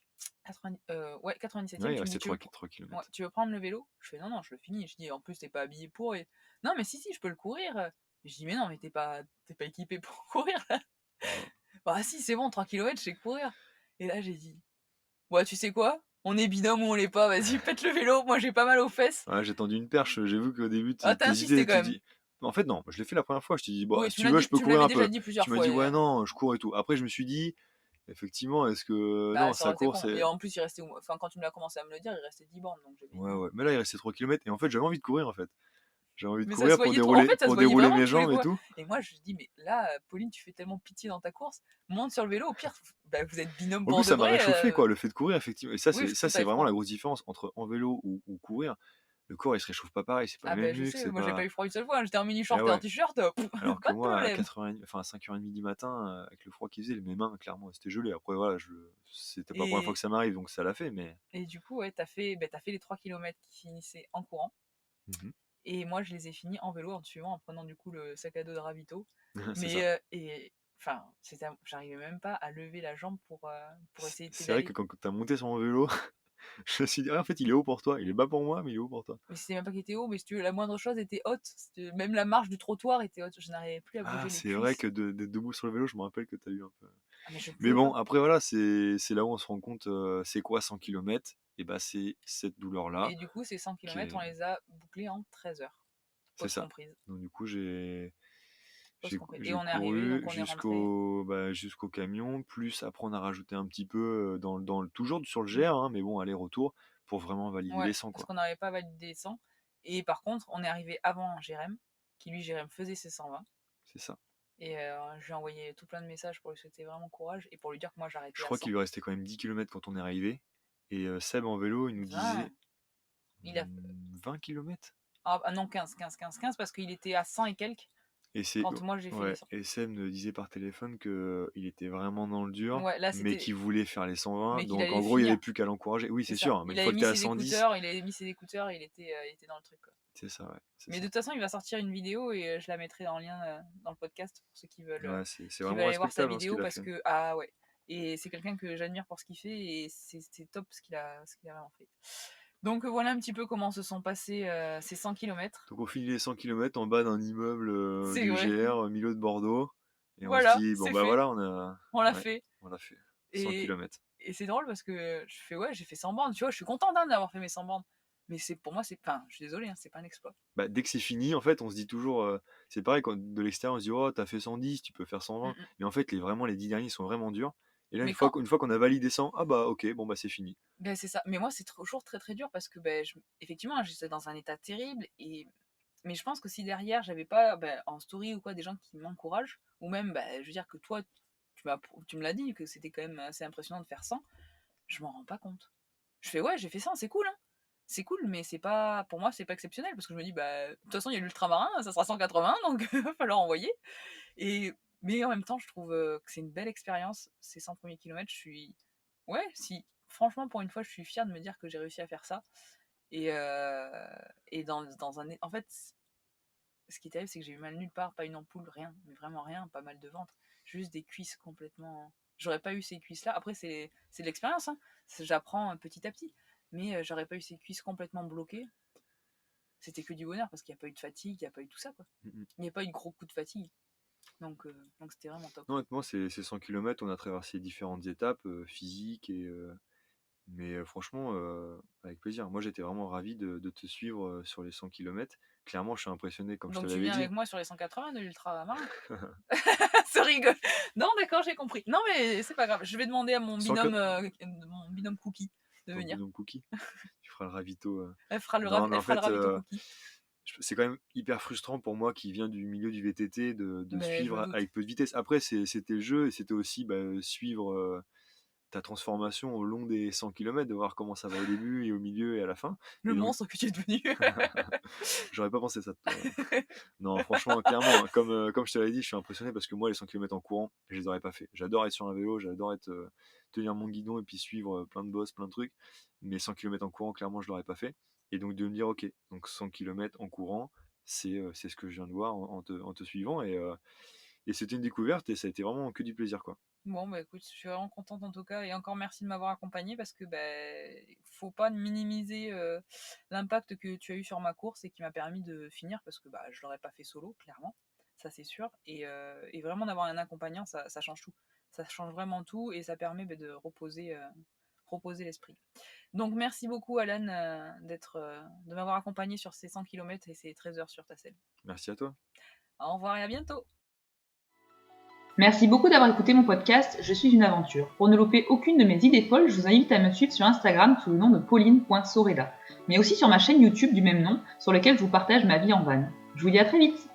90 ouais, Ouais, 97e, il tu me dis: restait «Tu veux 3 ouais, kilomètres. tu veux prendre le vélo?» Je fais: «Non, non, je le finis». Je dis: «En plus, tu es pas habillé pour» et «Non, mais si, si, je peux le courir». Je dis: «Mais non, mais tu es pas équipé pour courir là». Ouais. «Bah si, c'est bon, 3 kilomètres, je sais courir». Et là, j'ai dit: «Ouais, tu sais quoi? On est binôme ou on l'est pas, vas-y, pète le vélo, moi j'ai pas mal aux fesses». Ouais, j'ai tendu une perche, j'ai vu qu'au début Ah, tu insisté tu quand tu même. dis en fait non, je l'ai fait la première fois, je t'ai dit: «Bah, Oui, si tu veux, je peux tu me courir l'avais un déjà peu». dit Tu plusieurs m'as fois dit: et «Ouais, non, je cours et tout». Après je me suis dit: «Effectivement, est-ce que bah, non, ça ça aurait été court, con et c'est». en plus il restait enfin, quand tu me l'as commencé à me le dire, il restait 10 bornes donc j'avais Ouais, dit ouais, mais là, il restait 3 kilomètres et en fait, j'avais envie de courir, en fait. J'avais envie de mais ça se courir voyait trop en fait, ça se pour voyait dérouler vraiment que mes tu voulais jambes et courir tout. et moi je dis: «Mais là, Pauline, tu fais tellement pitié dans ta course, monte sur le vélo, au pire, bah, vous êtes binôme En plus, pour de ça m'a vrai, réchauffé, quoi, le fait de courir, effectivement. Et oui, ça, tout c'est avec vraiment la froid». grosse différence entre en vélo ou courir. Le corps, il se réchauffe pas pareil, c'est pas Ah les mêmes ben je muscles, sais, c'est moi j'ai pas pas. eu froid une seule fois, hein, j'étais en mini Eh short et en ouais. t-shirt, Alors que pas de moi, à problème 4h30, enfin, à 5h30 du matin, avec le froid qu'il faisait, mes mains, clairement, c'était gelé. Après, voilà, c'était pas la première fois que et ça m'arrive, donc ça l'a fait, mais. du coup, ouais, tu fait les 3 kilomètres qui finissaient en courant Mhm. et moi je les ai finis en vélo en te suivant, en prenant du coup le sac à dos de ravito. C'est Mais ça. et enfin, j'arrivais même pas à lever la jambe pour essayer de C'est vrai que pédaler. quand t'as monté sur mon vélo, je me suis dit, ah, en fait, il est haut pour toi. Il est bas pour moi, mais il est haut pour toi. Mais c'était même pas qu'il était haut, mais si tu veux, la moindre chose était haute. Même la marche du trottoir était haute. Je n'arrivais plus à Ah, bouger les c'est vrai cuisses. que d'être debout sur le vélo, je me rappelle que t'as eu un peu. Ah, mais je Mais pouvais bon, pas. après, voilà, c'est là où on se rend compte, c'est quoi 100 kilomètres. Et bah, c'est cette douleur-là Et du coup, ces 100 qui kilomètres, on est. les a bouclés en 13 heures. C'est Pause ça. comprise. Donc, du coup, Pause comprise. Et j'ai on est arrivé, donc couru on est rentré. jusqu'au camion. Plus, après, on a rajouté un petit peu toujours sur le Mm. GR, hein, mais bon, aller-retour pour vraiment valider Ouais, les 100, parce quoi. qu'on n'arrivait pas à valider les 100. Et par contre, on est arrivé avant Jérém, qui lui, Jérém, faisait ses 120. C'est ça. Et je lui ai envoyé tout plein de messages pour lui souhaiter vraiment courage et pour lui dire que moi Je j'arrêtais à crois qu'il 100. lui restait quand même 10 kilomètres quand on est arrivé. Et Seb en vélo, il nous 20. disait Il a... 20 kilomètres. Ah non, 15 parce qu'il était à 100 et quelques Et c'est quand moi j'ai fait les ouais, 100. et Seb me disait par téléphone que il était vraiment dans le dur, Ouais, là mais c'était. qu'il voulait faire les 120. Mais qu'il Donc allait en gros, il y avait finir. plus qu'à l'encourager. Oui, C'est c'est ça. sûr, mais une fois que t'es à 110, Il avait mis ses écouteurs et il était dans le truc, quoi. c'est ça, ouais, c'est Mais de ça. toute façon, il va sortir une vidéo et je la mettrai en lien dans le podcast pour ceux Ouais, c'est qui veulent vraiment aller voir sa respectable, hein, ce vidéo qu'il a parce fait. que, ah ouais. Et c'est quelqu'un que j'admire pour ce qu'il fait et c'est top ce qu'il a vraiment fait. Donc voilà un petit peu comment se sont passés ces 100 kilomètres. Donc on finit les 100 kilomètres en bas d'un immeuble C'est du vrai. GR au milieu de Bordeaux. Et on se Voilà, dit, bon c'est bah fait. voilà, on a, On l'a ouais, fait. on l'a fait. 100 Et, kilomètres. et c'est drôle parce que je fais, ouais, j'ai fait 100 bornes. Tu vois, je suis contente hein, d'avoir fait mes 100 bornes. Mais pour moi, enfin, je suis désolée, hein, c'est pas un exploit. Bah, dès que c'est fini, en fait, on se dit toujours, c'est pareil, quand de l'extérieur, on se dit, oh, t'as fait 110, tu peux faire Mm, 120. mm. Mais en fait, vraiment, les 10 derniers sont vraiment durs. Et là, Mais quand, une fois qu'on a validé 100, ah bah ok, bon bah c'est fini. ben c'est ça. Mais moi, c'est toujours très très dur parce que, ben, effectivement, j'étais dans un état terrible. Mais je pense que si derrière, j'avais pas, ben, en story ou quoi, des gens qui m'encouragent, ou même, ben, je veux dire que toi, tu me l'as dit, que c'était quand même assez impressionnant de faire 100, je m'en rends pas compte. Je fais, ouais, j'ai fait 100, c'est cool, hein. C'est cool, mais c'est pas, pour moi, c'est pas exceptionnel parce que je me dis, bah, de toute façon, il y a l'ultramarin, ça sera 180, donc il va falloir envoyer. Et, mais en même temps, je trouve que c'est une belle expérience. Ces 100 premiers kilomètres, je suis. Ouais, si. Franchement, pour une fois, je suis fière de me dire que j'ai réussi à faire ça. Et dans un. En fait, ce qui est terrible, c'est que j'ai eu mal nulle part, pas une ampoule, rien. Mais vraiment rien, pas mal de ventre. Juste des cuisses complètement. J'aurais pas eu ces cuisses-là. Après, c'est de l'expérience, hein. J'apprends petit à petit. Mais j'aurais pas eu ces cuisses complètement bloquées. C'était que du bonheur parce qu'il n'y a pas eu de fatigue, il n'y a pas eu tout ça, quoi. Mm, mm. Il n'y a pas eu de gros coups de fatigue. Donc c'était vraiment top. Non, honnêtement, ces 100 kilomètres, on a traversé différentes étapes physiques, mais franchement, avec plaisir. Moi, j'étais vraiment ravi de te suivre sur les 100 kilomètres. Clairement, je suis impressionné, comme je te Donc tu l'avais viens dit. avec moi sur les 180 de l'ultramarin. Ça rigole. Non, d'accord, j'ai compris. Non, mais c'est pas grave. Je vais demander à 104 mon binôme Cookie. de ton venir. binôme cookie. Tu feras le ravito. Non, mais Elle en fera le fait, ravito cookie. c'est quand même hyper frustrant pour moi qui vient du milieu du VTT de Mais je me suivre doute. avec peu de vitesse. Après, c'était le jeu et c'était aussi suivre ta transformation au long des 100 km, de voir comment ça va au début et au milieu et à la fin. Le Et donc, monstre que tu es devenu. j'aurais pas pensé ça de toi. Non, franchement, clairement, hein, comme je te l'avais dit, je suis impressionné parce que moi, les 100 km en courant, je les aurais pas fait. J'adore être sur un vélo, j'adore tenir mon guidon et puis suivre plein de bosses, plein de trucs. Mais 100 km en courant, clairement, je l'aurais pas fait. Et donc, de me dire, ok, donc 100 km en courant, c'est ce que je viens de voir en te suivant. Et c'était une découverte et ça a été vraiment que du plaisir, quoi. Bon, bah écoute, je suis vraiment contente en tout cas, et encore merci de m'avoir accompagnée parce que faut pas minimiser l'impact que tu as eu sur ma course et qui m'a permis de finir, parce que je l'aurais pas fait solo, clairement, ça c'est sûr. Et vraiment d'avoir un accompagnant, ça change tout. Ça change vraiment tout et ça permet de reposer l'esprit. Donc merci beaucoup Alan de m'avoir accompagnée sur ces 100 km et ces 13 heures sur ta selle. Merci à toi. Au revoir et à bientôt. Merci beaucoup d'avoir écouté mon podcast Je suis une aventure. Pour ne louper aucune de mes idées folles, je vous invite à me suivre sur Instagram sous le nom de pauline.soreda, mais aussi sur ma chaîne YouTube du même nom, sur laquelle je vous partage ma vie en van. Je vous dis à très vite.